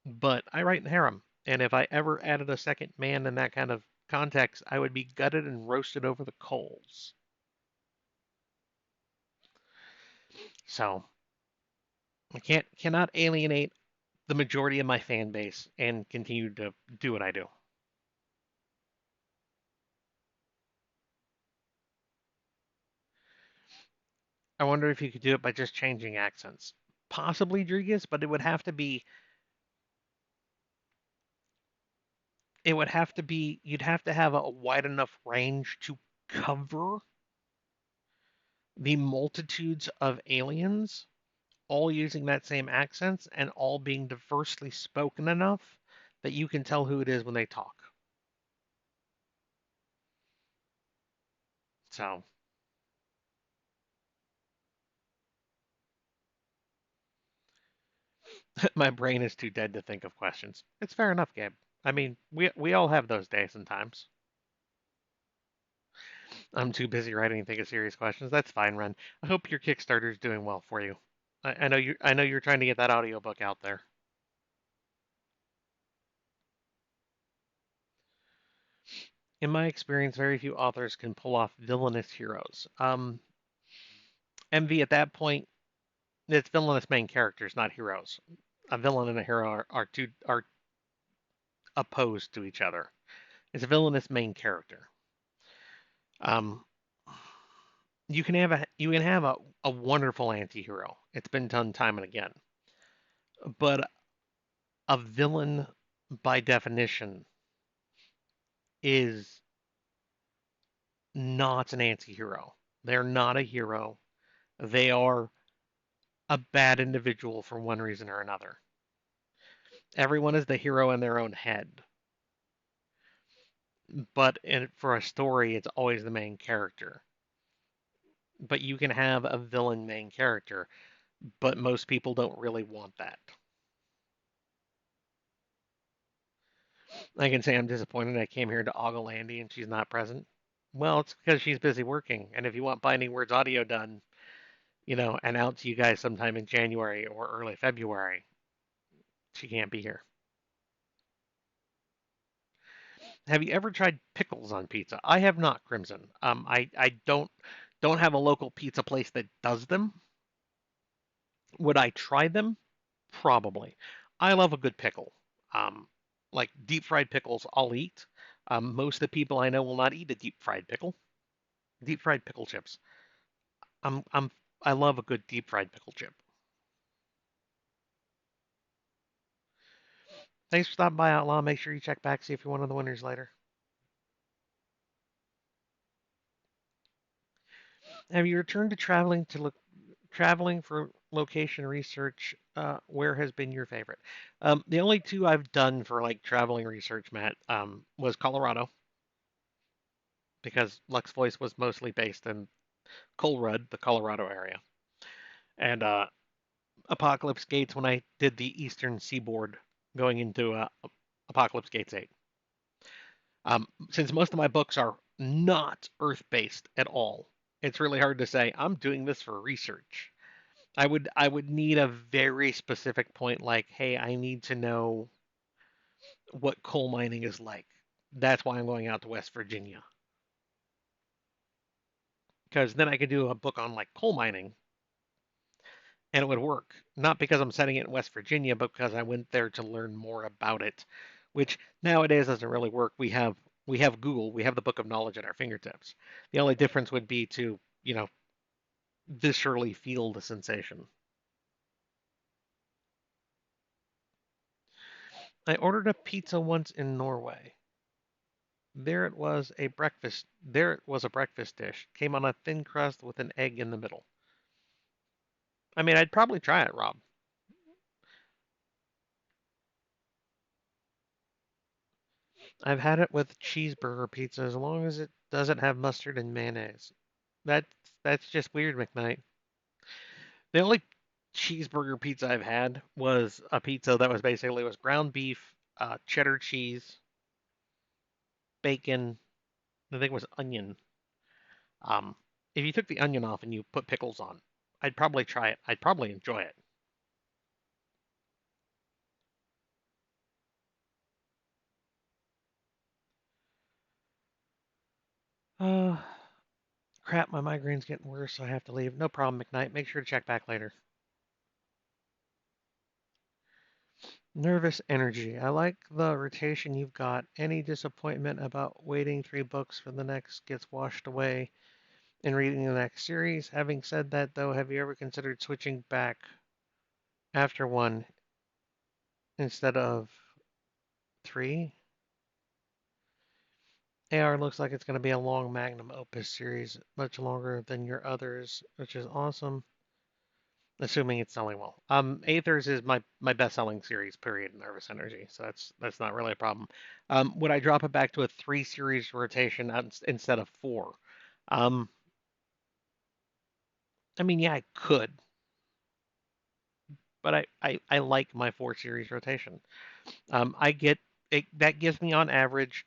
[SPEAKER 1] But I write in harem, and if I ever added a second man in that kind of context, I would be gutted and roasted over the coals. So I cannot alienate the majority of my fan base and continue to do what I do. I wonder if you could do it by just changing accents. Possibly Drigas, but you'd have to have a wide enough range to cover the multitudes of aliens all using that same accents and all being diversely spoken enough that you can tell who it is when they talk. So my brain is too dead to think of questions. It's fair enough, Gabe. I mean, we all have those days and times. I'm too busy writing and thinking of serious questions. That's fine, Ren. I hope your Kickstarter is doing well for you. I know you're trying to get that audiobook out there. In my experience, very few authors can pull off villainous heroes. MV at that point, it's villainous main characters, not heroes. A villain and a hero are opposed to each other. It's a villainous main character. Um, you can have a wonderful anti-hero. It's been done time and again. But a villain, by definition, is not an anti-hero. They're not a hero. They are a bad individual for one reason or another. Everyone is the hero in their own head. but for a story, it's always the main character. But you can have a villain main character, but most people don't really want that. I can say I'm disappointed I came here to Oglandi and she's not present. Well, it's because she's busy working. And if you want Binding Words audio done, and out to you guys sometime in January or early February, she can't be here. Have you ever tried pickles on pizza? I have not, Crimson. I don't have a local pizza place that does them. Would I try them? Probably. I love a good pickle. Um, like deep fried pickles, I'll eat. Most of the people I know will not eat a deep fried pickle. Deep fried pickle chips. I'm I'm I love a good deep fried pickle chip. Thanks for stopping by, Outlaw. Make sure you check back, see if you're one of the winners later. Have you returned to traveling for location research? Where has been your favorite? The only two I've done for like traveling research, Matt, was Colorado because Lux Voice was mostly based in Colruyt, the Colorado area, and Apocalypse Gates when I did the Eastern Seaboard going into Apocalypse Gates 8. Since most of my books are not Earth based at all, it's really hard to say I'm doing this for research. I would need a very specific point like, hey, I need to know what coal mining is like. That's why I'm going out to West Virginia. Because then I could do a book on like coal mining and it would work. Not because I'm setting it in West Virginia, but because I went there to learn more about it, which nowadays doesn't really work. We have Google, we have the book of knowledge at our fingertips. The only difference would be to, viscerally feel the sensation. I ordered a pizza once in Norway. There it was a breakfast dish. Came on a thin crust with an egg in the middle. I mean, I'd probably try it, Rob. I've had it with cheeseburger pizza as long as it doesn't have mustard and mayonnaise. That's that's just weird, McKnight. The only cheeseburger pizza I've had was a pizza that was ground beef, cheddar cheese, bacon. I think it was onion. Um, if you took the onion off and you put pickles on, I'd probably try it. I'd probably enjoy it. Uh, Crap, my migraine's getting worse, so I have to leave. No problem, McKnight. Make sure to check back later. Nervous energy. I like the rotation you've got. Any disappointment about waiting 3 books for the next gets washed away in reading the next series. Having said that, though, have you ever considered switching back after one instead of three? AR looks like it's going to be a long magnum opus series, much longer than your others, which is awesome. Assuming it's selling well. Aethers is my best selling series, period, in Nervous Energy, so that's not really a problem. Would I drop it back to a 3 series rotation instead of 4? Um, I mean, yeah, I could, but I like my 4 series rotation. I get it, that gives me on average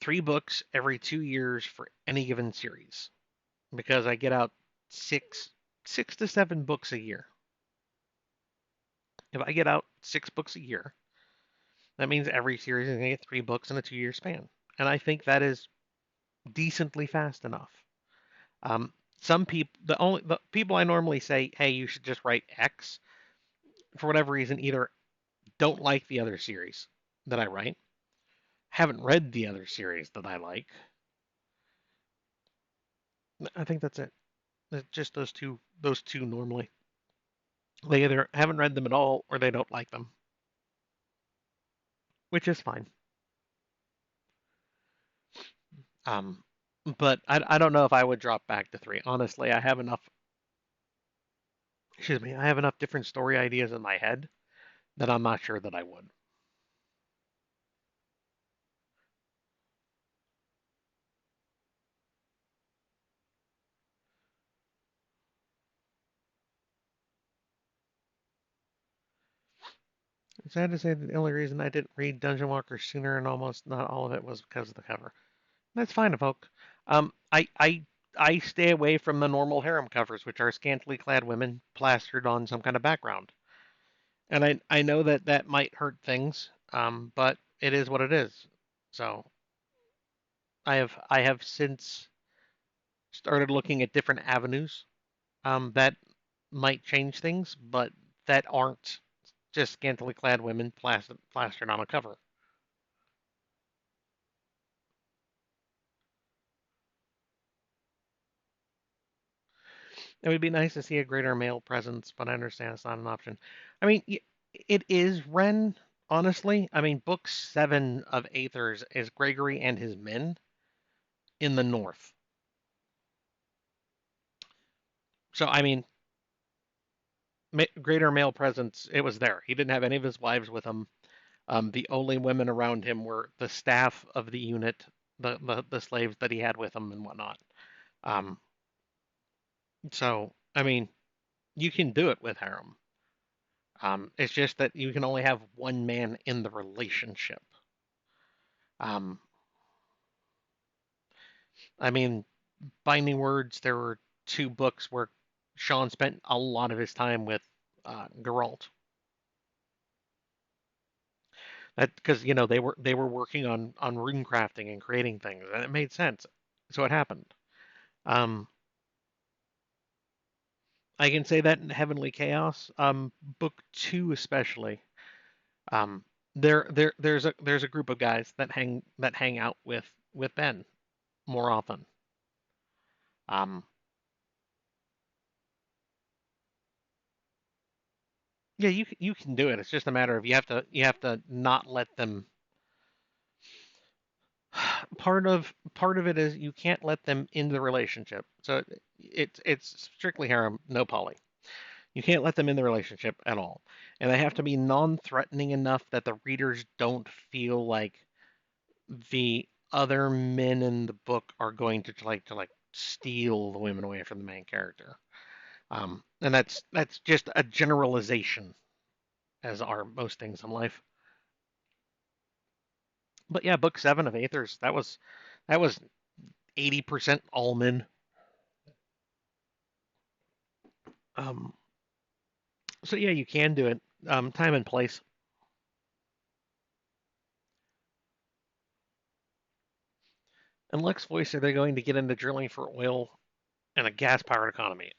[SPEAKER 1] 3 books every 2 years for any given series because I get out six 6 to 7 books a year. If I get out 6 books a year, that means every series is going to get 3 books in a 2 year span. And I think that is decently fast enough. Um, some people, the people I normally say, hey, you should just write X, for whatever reason, either don't like the other series that I write, haven't read the other series that I like. I think that's it. Just those two normally. They either haven't read them at all or they don't like them, which is fine. Um, but I don't know if I would drop back to 3. Honestly, I have enough different story ideas in my head that I'm not sure that I would. Sad to say that the only reason I didn't read Dungeon Walker sooner and almost not all of it was because of the cover. That's fine, folk. I stay away from the normal harem covers, which are scantily clad women plastered on some kind of background. And I know that that might hurt things, but it is what it is. So I have since started looking at different avenues that might change things, but that aren't just scantily clad women plastered on a cover. It would be nice to see a greater male presence, but I understand it's not an option. I mean, it is Ren, honestly. I mean, book 7 of Aethers is Gregory and his men in the north. So, I mean, greater male presence, it was there. He didn't have any of his wives with him. The only women around him were the staff of the unit, the slaves that he had with him and whatnot. Um, so, I mean, you can do it with harem. It's just that you can only have one man in the relationship. Um, I mean, Binding Words, there were two books where Sean spent a lot of his time with Geralt. That because they were working on rune crafting and creating things, and it made sense. So it happened. Um, I can say that in Heavenly Chaos, book 2 especially. Um, there's a group of guys that hang out with Ben more often. Um, yeah, you can do it. It's just a matter of you have to not let them. Part of it is you can't let them into the relationship. So it's strictly harem, no poly. You can't let them in the relationship at all, and they have to be non-threatening enough that the readers don't feel like the other men in the book are going to steal the women away from the main character. And that's just a generalization, as are most things in life. But yeah, book 7 of Aethers, that was 80% all men. Um, so yeah, you can do it. Time and place. And Lex Voice, are they going to get into drilling for oil and a gas powered economy?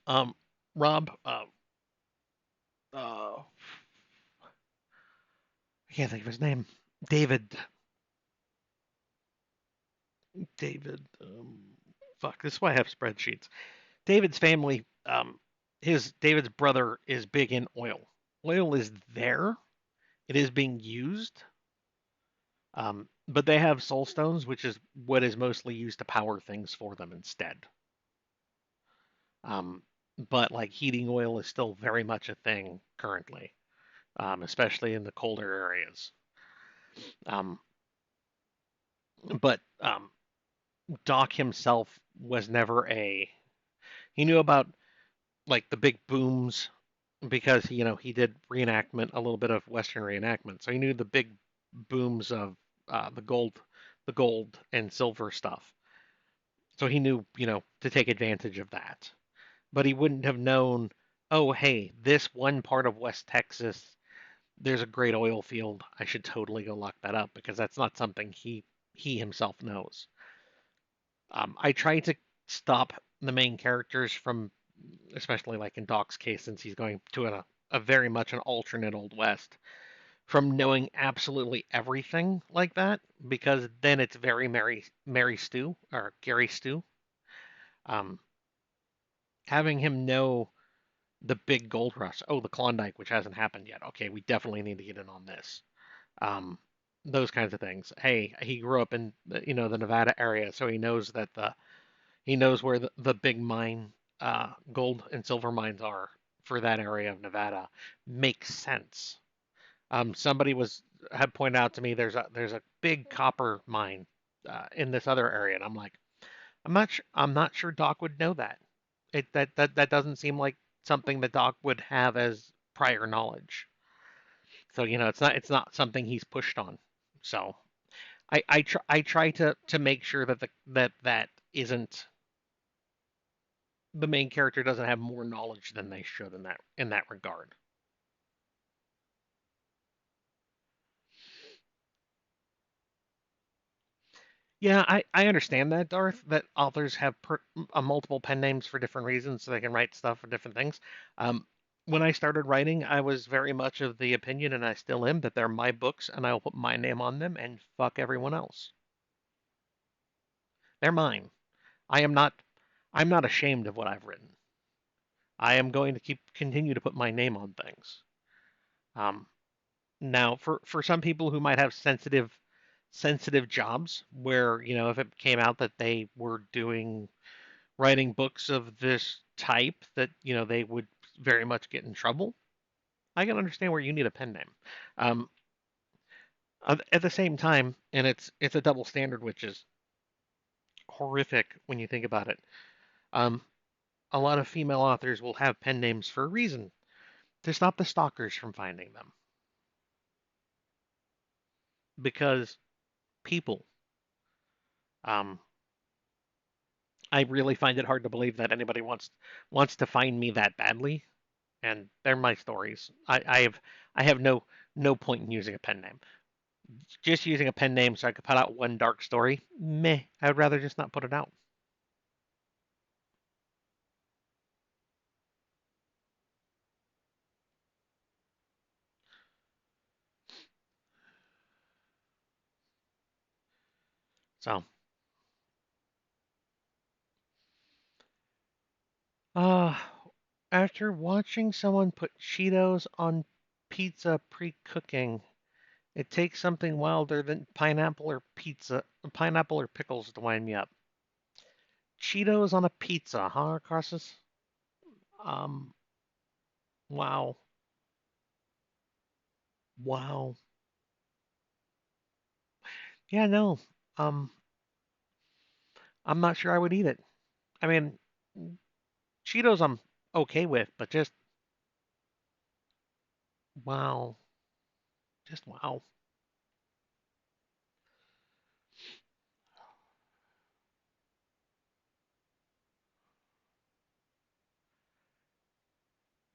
[SPEAKER 1] Rob, I can't think of his name. David. David. Fuck. This is why I have spreadsheets. David's family. His David's brother is big in oil. Oil is there. It is being used. But they have soul stones, which is what is mostly used to power things for them instead. Um, but like heating oil is still very much a thing currently, especially in the colder areas. Um, but Doc himself was never a. He knew about like the big booms because he did reenactment, a little bit of Western reenactment, so he knew the big booms of the gold and silver stuff. So he knew to take advantage of that, but he wouldn't have known. Oh, hey, this one part of West Texas, there's a great oil field. I should totally go look that up because that's not something he himself knows. I try to stop the main characters from, especially like in Doc's case, since he's going to a very much an alternate Old West, from knowing absolutely everything like that, because then it's very Mary Stew or Gary Stew. Um, Having him know the big gold rush, oh, the Klondike, which hasn't happened yet. Okay, we definitely need to get in on this. Um, those kinds of things. Hey, he grew up in the Nevada area, so he knows where the big mine, gold and silver mines are for that area of Nevada. Makes sense. Somebody had pointed out to me there's a big copper mine in this other area, and I'm like, I'm not sure Doc would know that. That doesn't seem like something that Doc would have as prior knowledge. So it's not something he's pushed on. So I try to make sure that that isn't the main character doesn't have more knowledge than they should in that regard. Yeah, I understand that, Darth, that authors have multiple pen names for different reasons, so they can write stuff for different things. Um, when I started writing, I was very much of the opinion, and I still am, that they're my books, and I will put my name on them and fuck everyone else. They're mine. I am not. I'm not ashamed of what I've written. I am going to continue to put my name on things. Um, Now, for some people who might have sensitive jobs, where if it came out that they were doing writing books of this type, that they would very much get in trouble. I can understand where you need a pen name. Um, at the same time, and it's a double standard, which is horrific when you think about it. Um, a lot of female authors will have pen names for a reason, to stop the stalkers from finding them, because people. Um, I really find it hard to believe that anybody wants to find me that badly, and they're my stories. I have no point in using a pen name. Just using a pen name so I could put out one dark story, meh. I would rather just not put it out. So, uh, after watching someone put Cheetos on pizza pre-cooking, it takes something wilder than pineapple or pickles to wind me up. Cheetos on a pizza, huh, Crosses? Um, wow, wow. Yeah, no. Um, I'm not sure I would eat it. I mean, Cheetos I'm okay with, but just wow, just wow.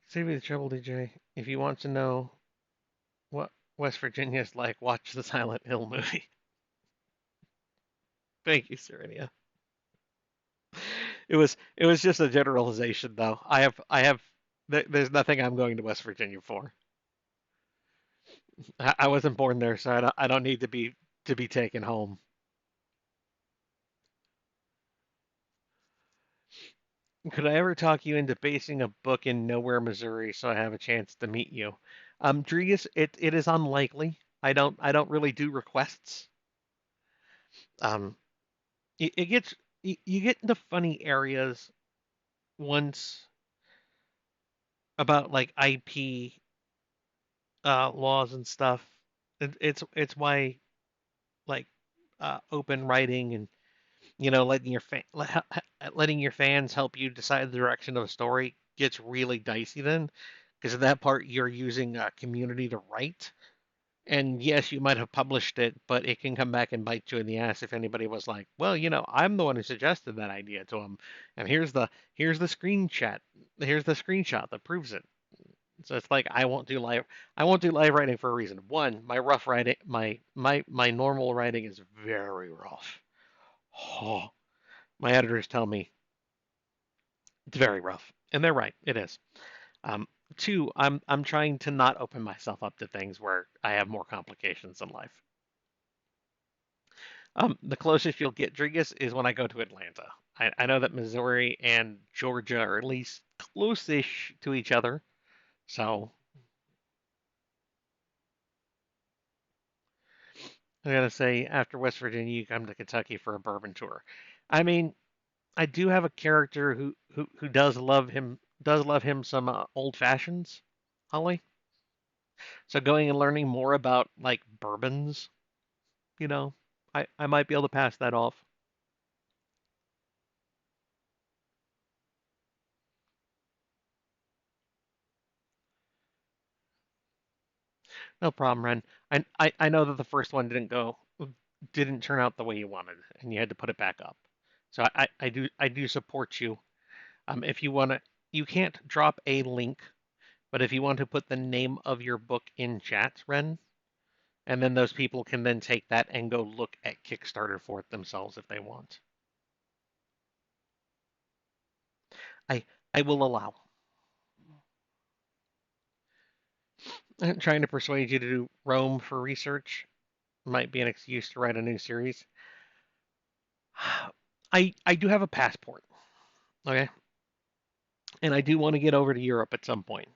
[SPEAKER 1] Save me the trouble, DJ. If you want to know what West Virginia's like, watch the Silent Hill movie. Thank you, Serenia. It was just a generalization, though. There's nothing I'm going to West Virginia for. I wasn't born there, so I don't need to be taken home. Could I ever talk you into basing a book in Nowhere, Missouri, so I have a chance to meet you? Drigas, it is unlikely. I don't really do requests. Um, it gets you get into funny areas once about like IP laws and stuff. It's why like open writing and letting your fans help you decide the direction of a story gets really dicey then, because in that part you're using a community to write. And yes, you might have published it, but it can come back and bite you in the ass if anybody was like, "Well, I'm the one who suggested that idea to him, and here's the screenshot that proves it." So it's like I won't do live writing for a reason. One, my rough writing, my normal writing is very rough. Oh, my editors tell me it's very rough, and they're right. It is. Um, Two, I'm trying to not open myself up to things where I have more complications in life. The closest you'll get Drigas is when I go to Atlanta. I know that Missouri and Georgia are at least close-ish to each other. So I gotta say, after West Virginia, you come to Kentucky for a bourbon tour. I mean, I do have a character who does love him some old fashions, Holly. So going and learning more about like bourbons, you know, I might be able to pass that off. No problem, Ren. I know that the first one didn't turn out the way you wanted, and you had to put it back up. So I do support you. If you wanna, you can't drop a link, but if you want to put the name of your book in chat, Ren, and then those people can then take that and go look at Kickstarter for it themselves if they want. I I will allow. I'm trying to persuade you to do Rome for research might be an excuse to write a new series. I do have a passport, okay, and I do want to get over to Europe at some point.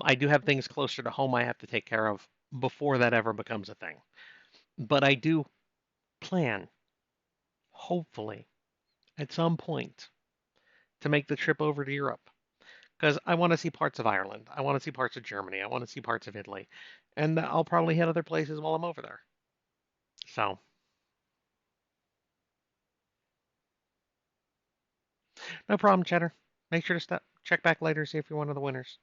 [SPEAKER 1] I do have things closer to home I have to take care of before that ever becomes a thing. But I do plan, hopefully, at some point, to make the trip over to Europe because I want to see parts of Ireland. I want to see parts of Germany. I want to see parts of Italy, and I'll probably hit other places while I'm over there. So, no problem, Cheddar. Make sure to check back later, see if you're one of the winners.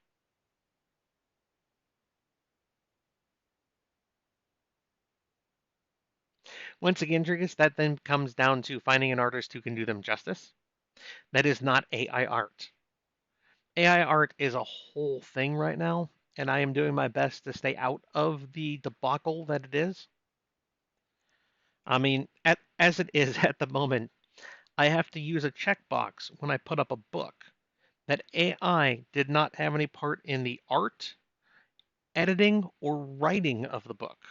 [SPEAKER 1] Once again, Drigus, that then comes down to finding an artist who can do them justice. That is not AI art. AI art is a whole thing right now, and I am doing my best to stay out of the debacle that it is. I mean, as it is at the moment, I have to use a checkbox when I put up a book that AI did not have any part in the art, editing, or writing of the book.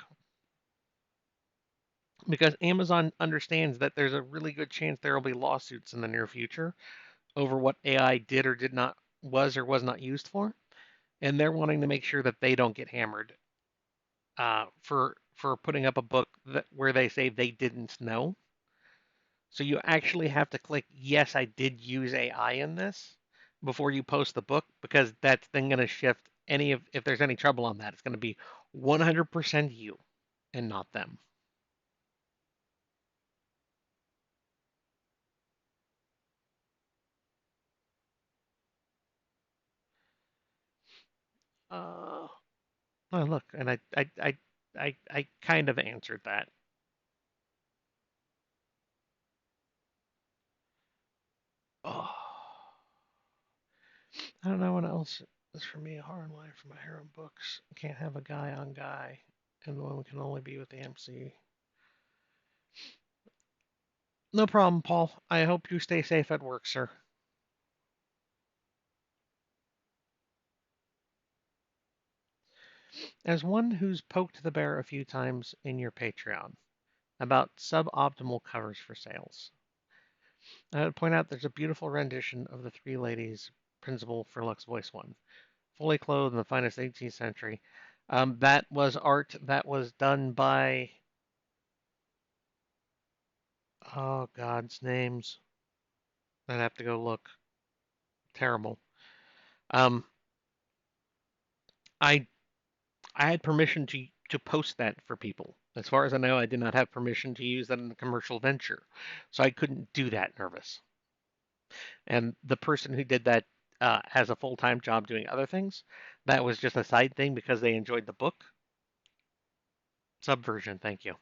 [SPEAKER 1] Because Amazon understands that there's a really good chance there will be lawsuits in the near future over what AI did or did not was or was not used for, and they're wanting to make sure that they don't get hammered for putting up a book that where they say they didn't know. So you actually have to click yes, I did use AI in this before you post the book because that's then going to shift any of if there's any trouble on that, it's going to be 100% you and not them. Uh, oh, look, and I kind of answered that. Oh, I don't know what else is for me. A hard life for my harem books. Can't have a guy on guy, and the woman can only be with the MC. No problem, Paul. I hope you stay safe at work, sir. As one who's poked the bear a few times in your Patreon about suboptimal covers for sales, I would point out there's a beautiful rendition of the Three Ladies principle for Lux Voice One, fully clothed in the finest 18th century. That was art that was done by, oh, God's names. I'd have to go look. Terrible. Um, I I had permission to post that for people. As far as I know, I did not have permission to use that in a commercial venture, so I couldn't do that. Nervous. And the person who did that has a full-time job doing other things. That was just a side thing because they enjoyed the book. Subversion, thank you.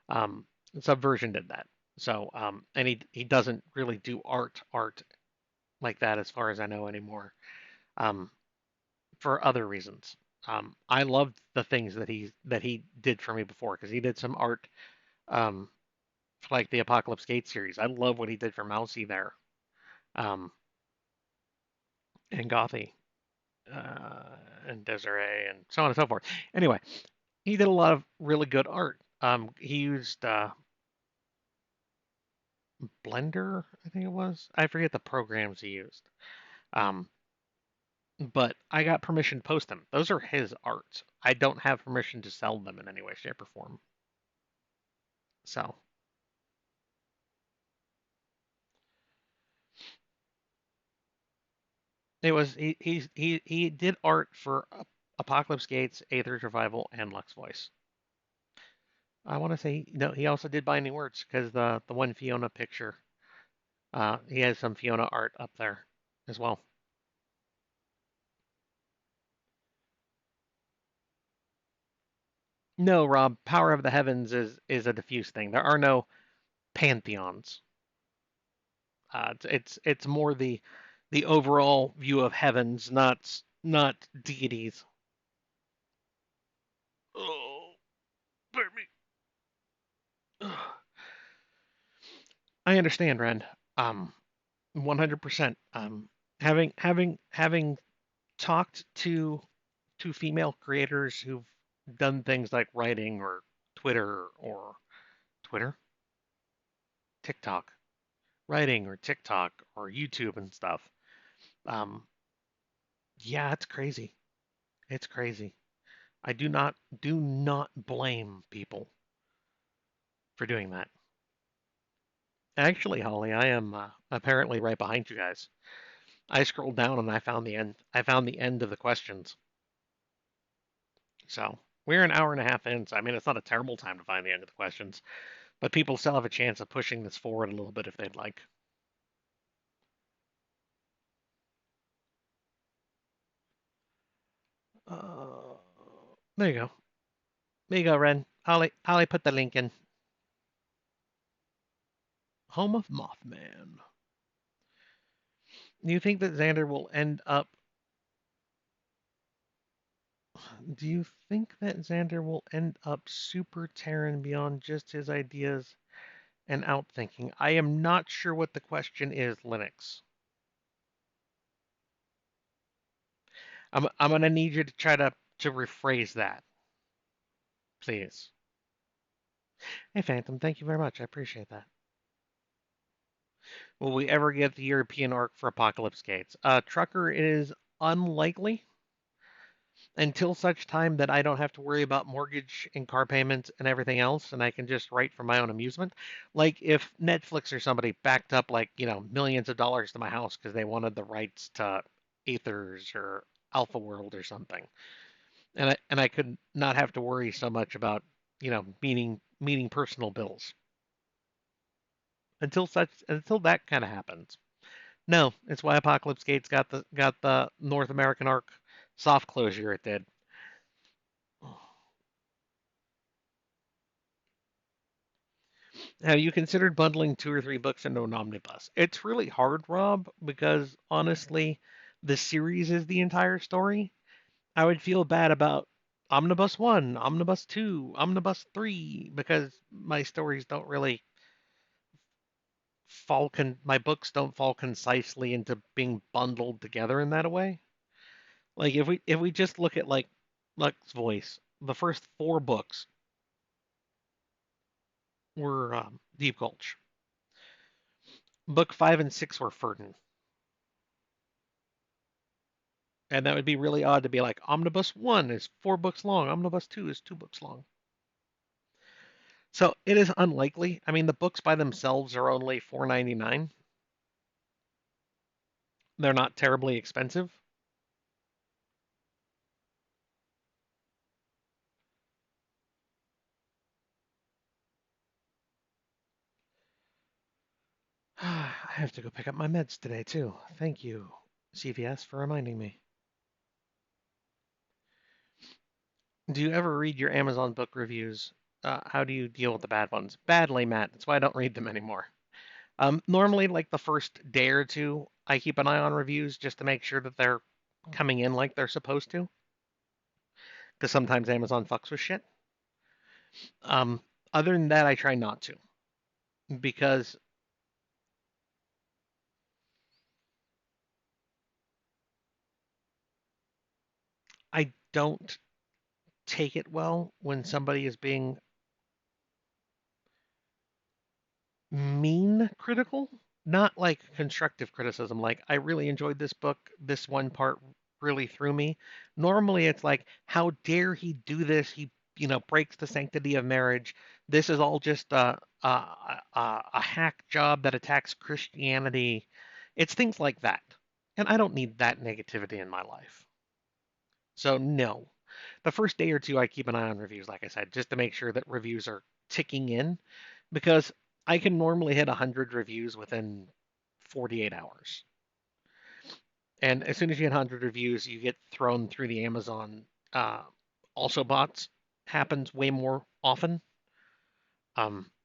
[SPEAKER 1] Um, Subversion did that. So, and he doesn't really do art like that as far as I know anymore. Um, for other reasons. I loved the things that he did for me before because he did some art um, for like the Apocalypse Gate series. I love what he did for Mousy there, um, and Gothy, and Desiree, and so on and so forth. Anyway, he did a lot of really good art. He used Blender, I think it was. I forget the programs he used. Um, but I got permission to post them. Those are his art. I don't have permission to sell them in any way, shape, or form. So it was he did art for Apocalypse Gates, Aether's Revival, and Lux Voice. I want to say no. He also did Binding Words because the one Fiona picture. He has some Fiona art up there as well. No, Rob, Power of the Heavens is a diffuse thing. There are no pantheons. It's more the overall view of heavens, not deities. Oh, pardon me. I understand, Ren. 100%. Having talked to female creators who've done things like writing or Twitter, TikTok, writing or TikTok or YouTube and stuff. Um, yeah, it's crazy. It's crazy. I do not blame people for doing that. Actually, Holly, I am apparently right behind you guys. I scrolled down and I found the end. I found the end of the questions. So we're an hour and a half in. So I mean, it's not a terrible time to find the end of the questions, but people still have a chance of pushing this forward a little bit if they'd like. Uh, there you go. There you go, Ren. Holly put the link in. Home of Mothman. Do you think that Xander will end up? Do you think that Xander will end up super Terran beyond just his ideas and outthinking? I am not sure what the question is, Linux. I'm gonna need you to try to rephrase that, please. Hey, Phantom, thank you very much. I appreciate that. Will we ever get the European arc for Apocalypse Gates? Trucker is unlikely until such time that I don't have to worry about mortgage and car payments and everything else, and I can just write for my own amusement. Like if Netflix or somebody backed up like, millions of dollars to my house because they wanted the rights to Aethers or Alpha World or something. And I could not have to worry so much about, meeting personal bills. Until that kind of happens. No, it's why Apocalypse Gates got the North American arc soft closure it did. Have you considered bundling two or three books into an omnibus? It's really hard, Rob, because honestly, the series is the entire story. I would feel bad about Omnibus 1, Omnibus 2, Omnibus 3, because my stories don't really my books don't fall concisely into being bundled together in that way. Like if we just look at like Luck's Voice, the first four books were Deep Gulch. Book 5 and 6 were Ferdin. And that would be really odd to be like, Omnibus 1 is 4 books long, Omnibus 2 is 2 books long. So it is unlikely. I mean, the books by themselves are only $4.99. They're not terribly expensive. I have to go pick up my meds today, too. Thank you, CVS, for reminding me. Do you ever read your Amazon book reviews? How do you deal with the bad ones? Badly, Matt. That's why I don't read them anymore. Normally, like the first day or two, I keep an eye on reviews just to make sure that they're coming in like they're supposed to, because sometimes Amazon fucks with shit. Um, Other than that, I try not to because I don't take it well when somebody is being mean critical, not like constructive criticism. Like, I really enjoyed this book. This one part really threw me. Normally, it's like, how dare he do this? He, breaks the sanctity of marriage. This is all just a hack job that attacks Christianity. It's things like that. And I don't need that negativity in my life. So, no. The first day or two, I keep an eye on reviews, like I said, just to make sure that reviews are ticking in because I can normally hit 100 reviews within 48 hours. And as soon as you hit 100 reviews, you get thrown through the Amazon uh, also bots, happens way more often,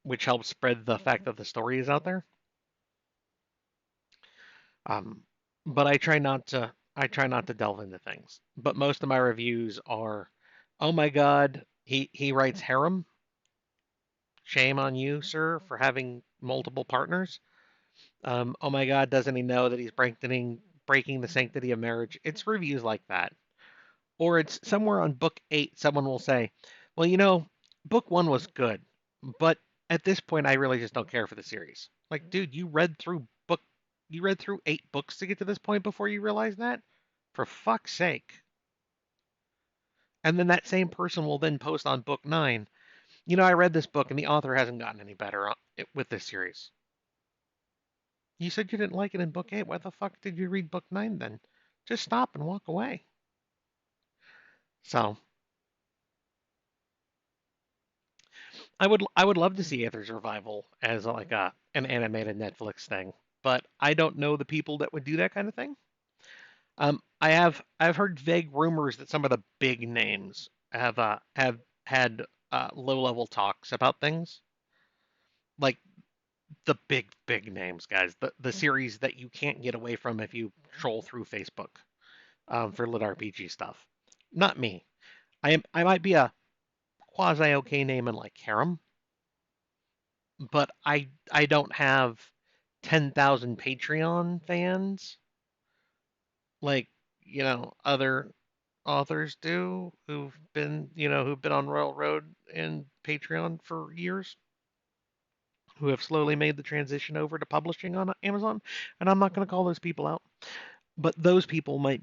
[SPEAKER 1] which helps spread the fact that the story is out there. Um, but I try not to delve into things. But most of my reviews are, oh my God, he writes harem. Shame on you, sir, for having multiple partners. Oh my God, doesn't he know that he's breaking the sanctity of marriage? It's reviews like that. Or it's somewhere on book 8, someone will say, well, book 1 was good, but at this point, I really just don't care for the series. Like, dude, you read through 8 books to get to this point before you realize that? For fuck's sake. And then that same person will then post on book 9, I read this book and the author hasn't gotten any better with this series. You said you didn't like it in book 8. Why the fuck did you read book 9 then? Just stop and walk away. So, I would love to see Aether's Revival as like an animated Netflix thing, but I don't know the people that would do that kind of thing. I've heard vague rumors that some of the big names have had low level talks about things, like the big names, guys. The series that you can't get away from if you troll through Facebook for lit RPG stuff. Not me. I might be a quasi okay name in like Harem, but I don't have 10,000 Patreon fans like, other authors do who've been on Royal Road and Patreon for years, who have slowly made the transition over to publishing on Amazon. And I'm not going to call those people out, but those people might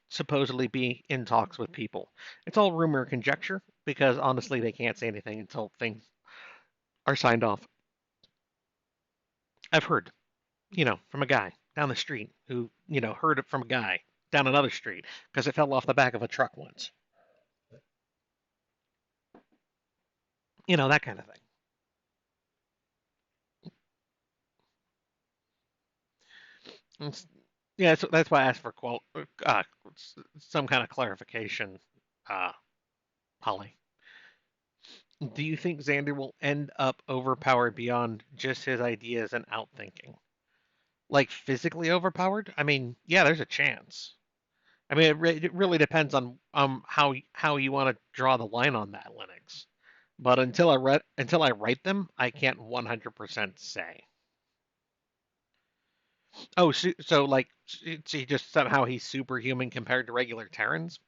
[SPEAKER 1] supposedly be in talks with people. It's all rumor and conjecture because honestly they can't say anything until things are signed off. I've heard, from a guy down the street who, heard it from a guy down another street because it fell off the back of a truck once. That kind of thing. Yeah, that's why I asked for some kind of clarification, uh, Holly. Do you think Xander will end up overpowered beyond just his ideas and outthinking? Like physically overpowered? I mean, yeah, there's a chance. I mean, it really depends on how you want to draw the line on that, Linux. But until I write them, I can't 100% say. Oh, so like, he just somehow he's superhuman compared to regular Terrans?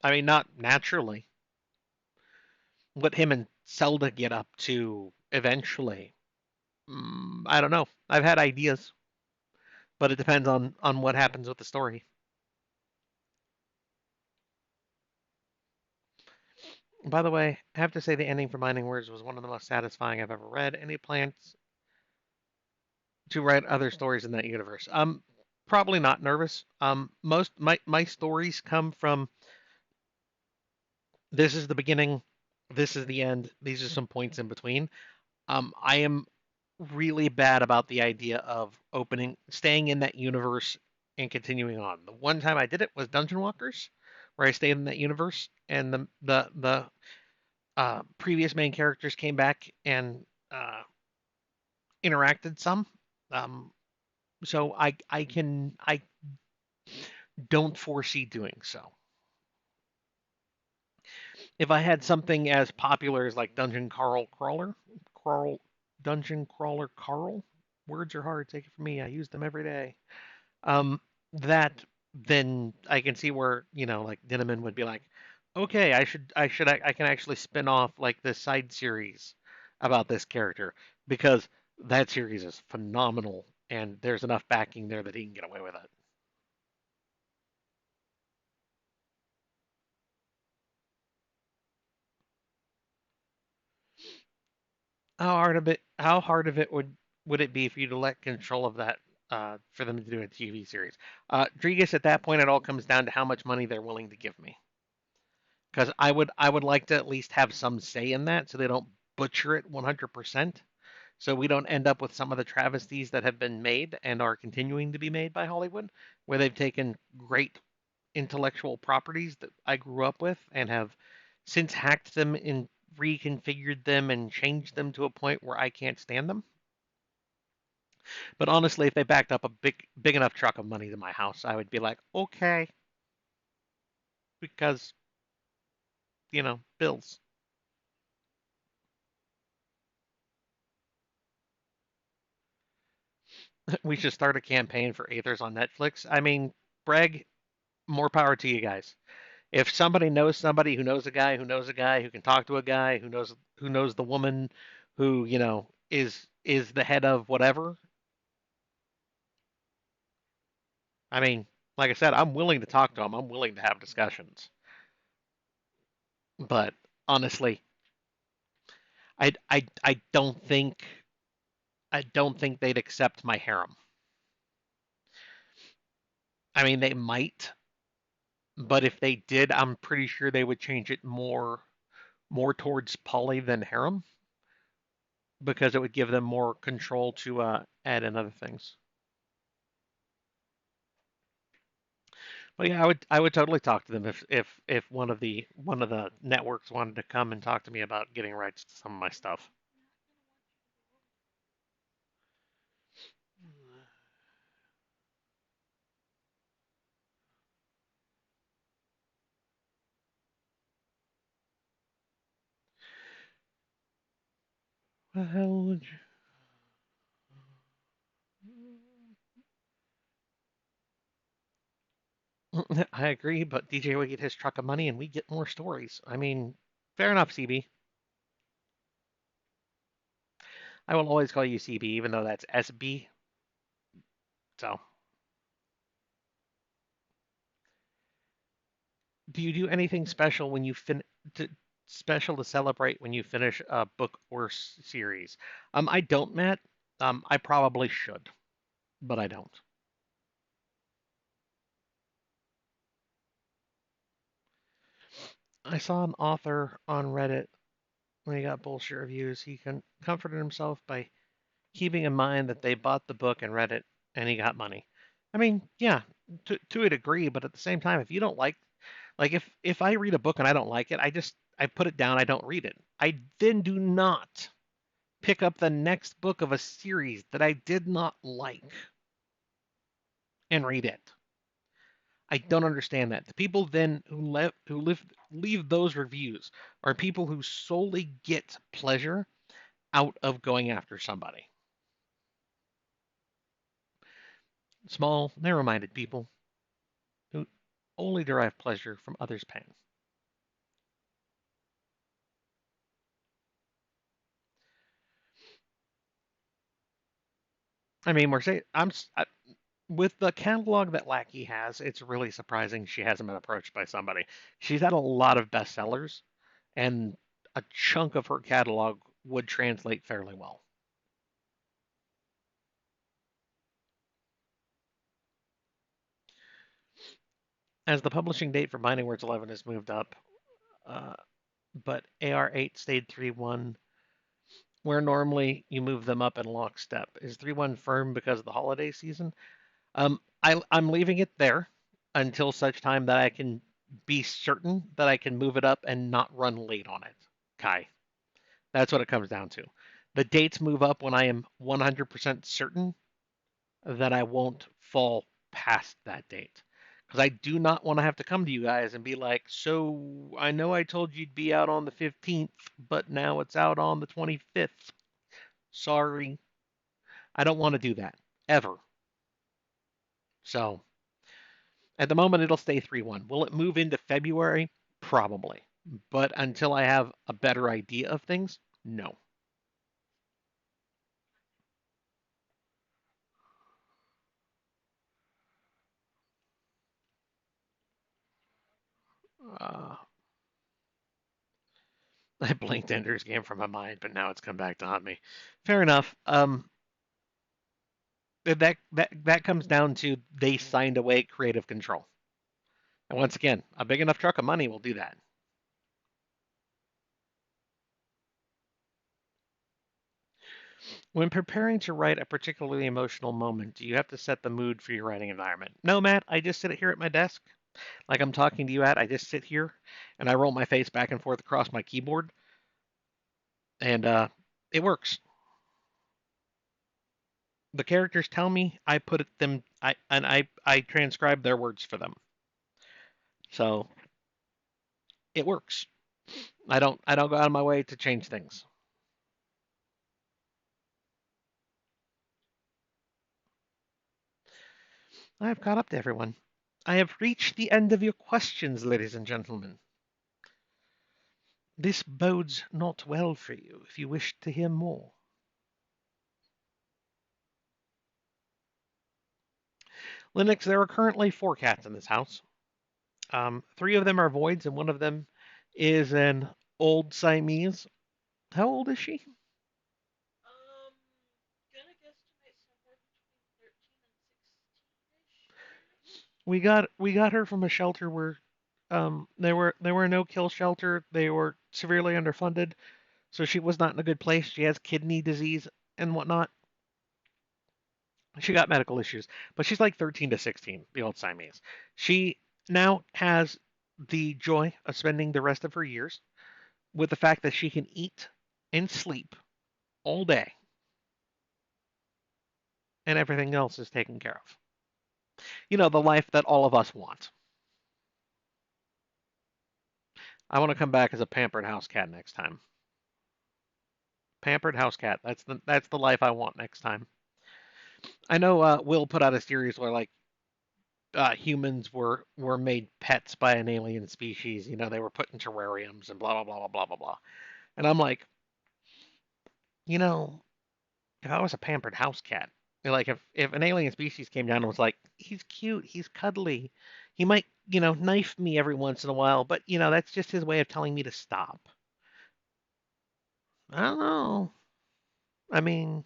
[SPEAKER 1] I mean, not naturally. What him and Zelda get up to eventually, I don't know. I've had ideas, but it depends on what happens with the story. By the way, I have to say the ending for Mining Words was one of the most satisfying I've ever read. Any plans to write other stories in that universe? Probably not nervous. Most my stories come from this is the beginning, this is the end, these are some points in between. I am really bad about the idea of staying in that universe and continuing on. The one time I did it was Dungeon Walkers, where I stayed in that universe, and the previous main characters came back and interacted some. Um, so I don't foresee doing so. If I had something as popular as like Carl, Dungeon Crawler Carl, words are hard. Take it from me. I use them every day. Um, that then I can see where like Dinneman would be like, okay, I can actually spin off like this side series about this character because that series is phenomenal and there's enough backing there that he can get away with it. How hard of it would it be for you to let control of that for them to do a TV series? Drigas, at that point, it all comes down to how much money they're willing to give me. Because I would like to at least have some say in that, so they don't butcher it 100%. So we don't end up with some of the travesties that have been made and are continuing to be made by Hollywood, where they've taken great intellectual properties that I grew up with and have since hacked them and reconfigured them and changed them to a point where I can't stand them. But honestly, if they backed up a big enough truck of money to my house, I would be like, okay, because bills. We should start a campaign for Aethers on Netflix. I mean, Breg, more power to you guys. If somebody who knows a guy who knows a guy who can talk to a guy who knows the woman who is the head of whatever, I mean, like I said, I'm willing to talk to him. I'm willing to have discussions. But honestly, I don't think they'd accept my harem. I mean, they might, but if they did, I'm pretty sure they would change it more towards poly than harem because it would give them more control to add in other things. But yeah, I would totally talk to them if one of the networks wanted to come and talk to me about getting rights to some of my stuff. What the hell would you... I agree, but DJ would get his truck of money and we get more stories. I mean, fair enough, CB. I will always call you CB, even though that's SB. So, do you do anything special when you special to celebrate when you finish a book or series? I don't, Matt. I probably should, but I don't. I saw an author on Reddit when he got bullshit reviews. He comforted himself by keeping in mind that they bought the book and read it, and he got money. I mean, yeah, to a degree, but at the same time, if you don't like if I read a book and I don't like it, I put it down. I don't read it. I then do not pick up the next book of a series that I did not like and read it. I don't understand that. The people then leave those reviews are people who solely get pleasure out of going after somebody. Small, narrow-minded people who only derive pleasure from others' pain. I mean, with the catalog that Lackey has, it's really surprising she hasn't been approached by somebody. She's had a lot of bestsellers, and a chunk of her catalog would translate fairly well. As the publishing date for Binding Words 11 has moved up, uh, but AR8 stayed 3-1, where normally you move them up in lockstep. Is 3-1 firm because of the holiday season? I'm leaving it there until such time that I can be certain that I can move it up and not run late on it. Kai. That's what it comes down to. The dates move up when I am 100% certain that I won't fall past that date. Because I do not want to have to come to you guys and be like, so I know I told you'd be out on the 15th, but now it's out on the 25th. Sorry. I don't want to do that ever. So at the moment, it'll stay 3-1. Will it move into February? Probably. But until I have a better idea of things, no. Uh, I blinked Ender's Game from my mind, but now it's come back to haunt me. Fair enough. That comes down to they signed away creative control. And once again, a big enough truck of money will do that. When preparing to write a particularly emotional moment, do you have to set the mood for your writing environment? No, Matt, I just sit here at my desk. like I'm talking to you at, I just sit here and I roll my face back and forth across my keyboard, and it works. The characters tell me, I put them, I transcribe their words for them, so it works. I don't go out of my way to change things. I have caught up to everyone. I have reached the end of your questions, ladies and gentlemen. This bodes not well for you if you wish to hear more. Linux, there are currently 4 cats in this house. 3 of them are voids, and one of them is an old Siamese. How old is she? We got her from a shelter where they were a no-kill shelter. They were severely underfunded, so she was not in a good place. She has kidney disease and whatnot. She got medical issues, but she's like 13 to 16, the old Siamese. She now has the joy of spending the rest of her years with the fact that she can eat and sleep all day, and everything else is taken care of. The life that all of us want. I want to come back as a pampered house cat next time. Pampered house cat. That's the life I want next time. I know Will put out a series where like humans were made pets by an alien species. They were put in terrariums and blah blah blah blah blah blah blah. And I'm like, you know, if I was a pampered house cat, like if an alien species came down and was like, he's cute, he's cuddly, he might knife me every once in a while, but that's just his way of telling me to stop. I don't know. I mean,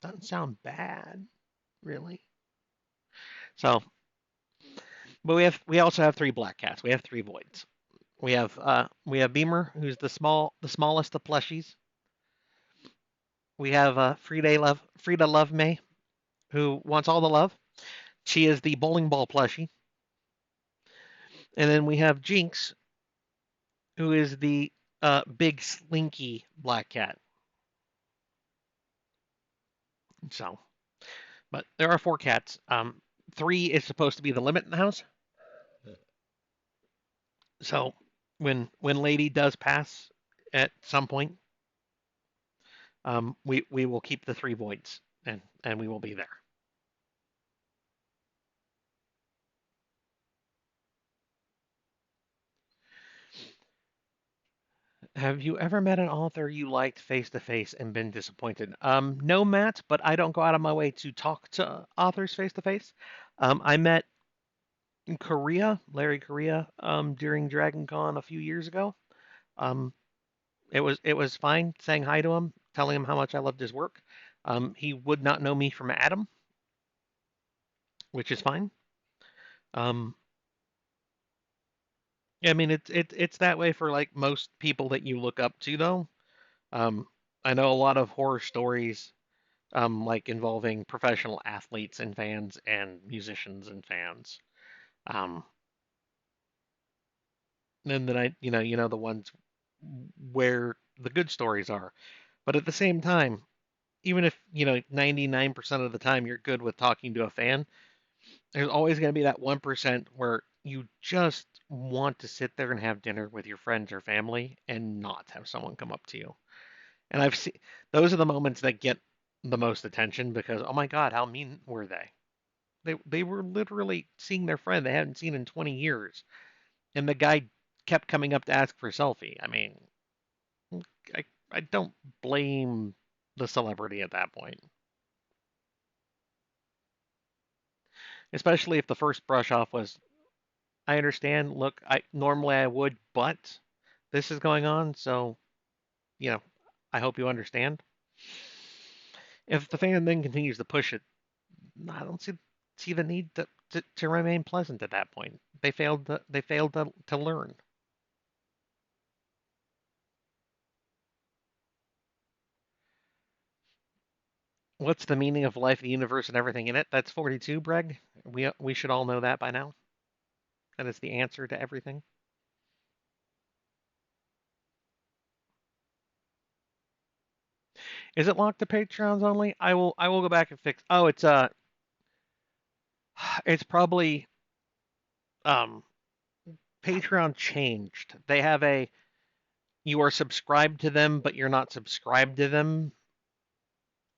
[SPEAKER 1] doesn't sound bad, really. So, but we also have 3 black cats. We have 3 voids. We have Beamer, who's the smallest of plushies. We have Frida Love May, who wants all the love. She is the bowling ball plushie. And then we have Jinx, who is the big slinky black cat. So, but there are 4 cats. 3 is supposed to be the limit in the house. So when Lady does pass at some point, we will keep the 3 voids, and we will be there. Have you ever met an author you liked face to face and been disappointed? No, Matt, but I don't go out of my way to talk to authors face to face. I met Larry Correa, during Dragon Con a few years ago. Um, it was fine saying hi to him, telling him how much I loved his work. He would not know me from Adam, which is fine. Um, yeah, I mean it's that way for like most people that you look up to, though. Um, I know a lot of horror stories, like involving professional athletes and fans and musicians and fans. Um, and then the ones where the good stories are. But at the same time, even if 99% of the time you're good with talking to a fan, there's always going to be that 1% where you just want to sit there and have dinner with your friends or family and not have someone come up to you. And I've seen those are the moments that get the most attention because, oh my God, how mean were they? They were literally seeing their friend they hadn't seen in 20 years, and the guy kept coming up to ask for a selfie. I mean, I don't blame the celebrity at that point, especially if the first brush off was, I understand. Look, I normally I would, but this is going on, so you know, I hope you understand. If the fan then continues to push it, I don't see the need to remain pleasant at that point. They failed to learn. What's the meaning of life, the universe, and everything in it? That's 42, Breg. We should all know that by now. That is the answer to everything. Is it locked to Patreons only? I will go back and fix. Oh, it's probably um Patreon changed. They have a you are subscribed to them, but you're not subscribed to them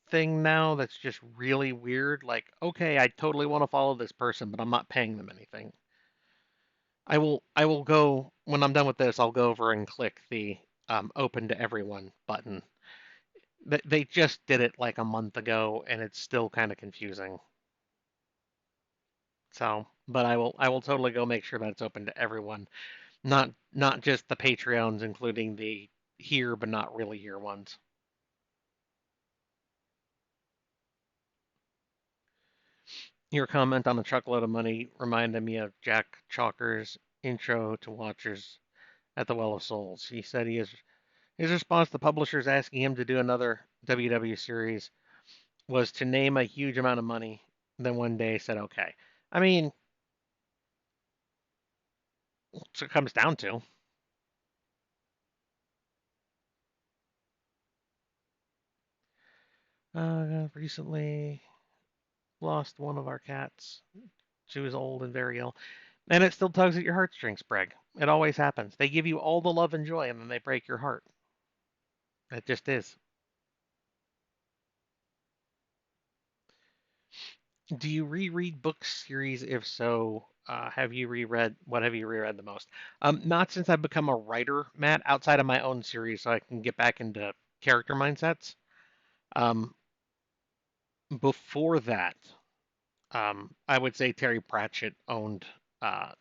[SPEAKER 1] thing now that's just really weird. Like, okay, I totally want to follow this person, but I'm not paying them anything. I will go when I'm done with this, I'll go over and click the open to everyone button. They just did it like a month ago and it's still kind of confusing. So, but I will totally go make sure that it's open to everyone, not just the Patreons, including the here but not really here ones. Your comment on the truckload of money reminded me of Jack Chalker's intro to Watchers at the Well of Souls. He said his response to publishers asking him to do another WW series was to name a huge amount of money. Then one day said, okay. I mean, that's what it comes down to. Recently lost one of our cats. She was old and very ill. And it still tugs at your heartstrings, Breg. It always happens. They give you all the love and joy, and then they break your heart. It just is. Do you reread book series? If so, have you reread? What have you reread the most? Not since I've become a writer, Matt. Outside of my own series, so I can get back into character mindsets. Um, Before that, I would say Terry Pratchett owned uh,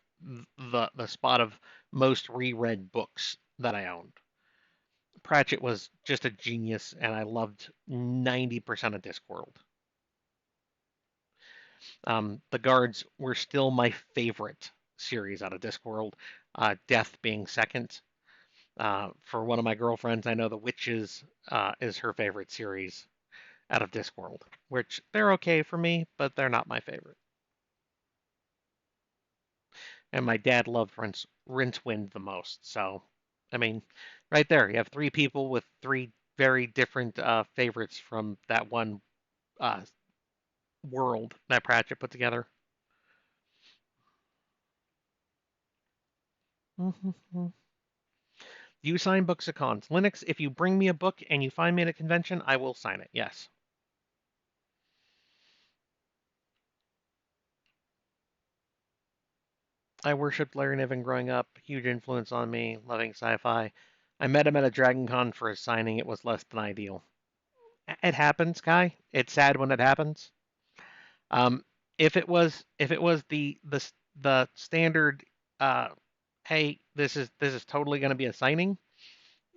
[SPEAKER 1] the spot of most reread books that I owned. Pratchett was just a genius, and I loved 90% of Discworld. The Guards were still my favorite series out of Discworld, Death being second. For one of my girlfriends, I know The Witches is her favorite series out of Discworld, which they're okay for me, but they're not my favorite. And my dad loved Rincewind the most. So, I mean, right there, you have three people with three very different favorites from that one uh, world that Pratchett put together. You sign books at cons. Linux, if you bring me a book and you find me at a convention, I will sign it. Yes. I worshipped Larry Niven growing up. Huge influence on me, loving sci-fi. I met him at a Dragon Con for a signing. It was less than ideal. It happens, Guy. It's sad when it happens. Um, if it was the standard, uh, hey, this is totally going to be a signing,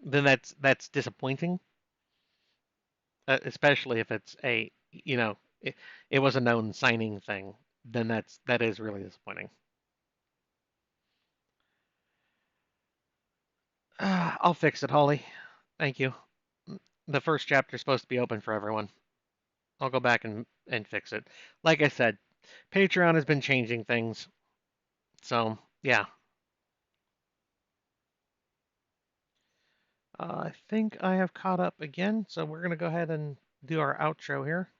[SPEAKER 1] then that's disappointing. Especially if it's it was a known signing thing, then that is really disappointing. I'll fix it, Holly. Thank you. The first chapter is supposed to be open for everyone. I'll go back and fix it. Like I said, Patreon has been changing things, so yeah. I think I have caught up again, so we're gonna go ahead and do our outro here.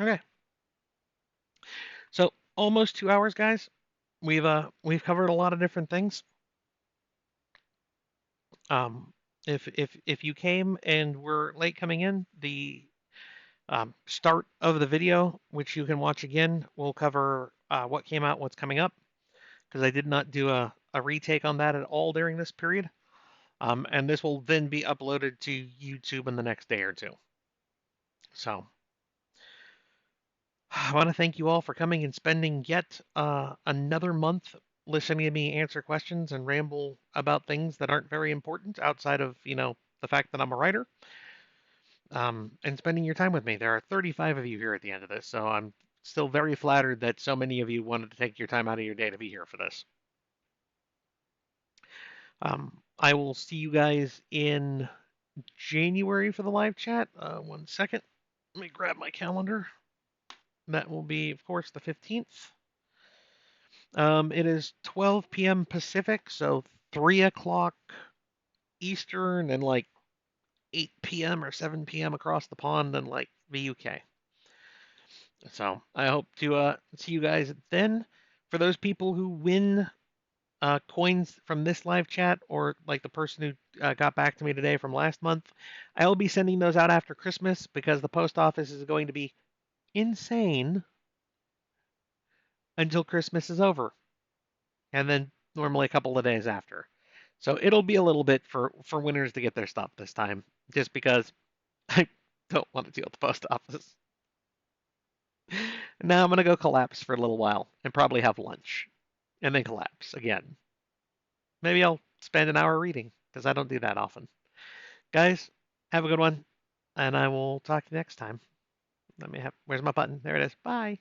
[SPEAKER 1] Okay, so almost 2 hours, guys. We've covered a lot of different things. Um, if you came and were late coming in, the start of the video, which you can watch again, will cover what came out, what's coming up, because I did not do a retake on that at all during this period. And this will then be uploaded to YouTube in the next day or two. So I want to thank you all for coming and spending yet another month listening to me answer questions and ramble about things that aren't very important outside of, the fact that I'm a writer, and spending your time with me. There are 35 of you here at the end of this, so I'm still very flattered that so many of you wanted to take your time out of your day to be here for this. I will see you guys in January for the live chat. 1 second. Let me grab my calendar. That will be, of course, the 15th. It is 12 p.m. Pacific, so 3 o'clock Eastern and like 8 p.m. or 7 p.m. across the pond in like the UK. So I hope to see you guys then. For those people who win coins from this live chat, or like the person who got back to me today from last month, I'll be sending those out after Christmas because the post office is going to be insane until Christmas is over, and then normally a couple of days after. So it'll be a little bit for winners to get their stuff this time, just because I don't want to deal with the post office. Now I'm gonna go collapse for a little while and probably have lunch, and then collapse again. Maybe I'll spend an hour reading because I don't do that often. Guys, have a good one, and I will talk to you next time. Let me have. Where's my button? There it is. Bye.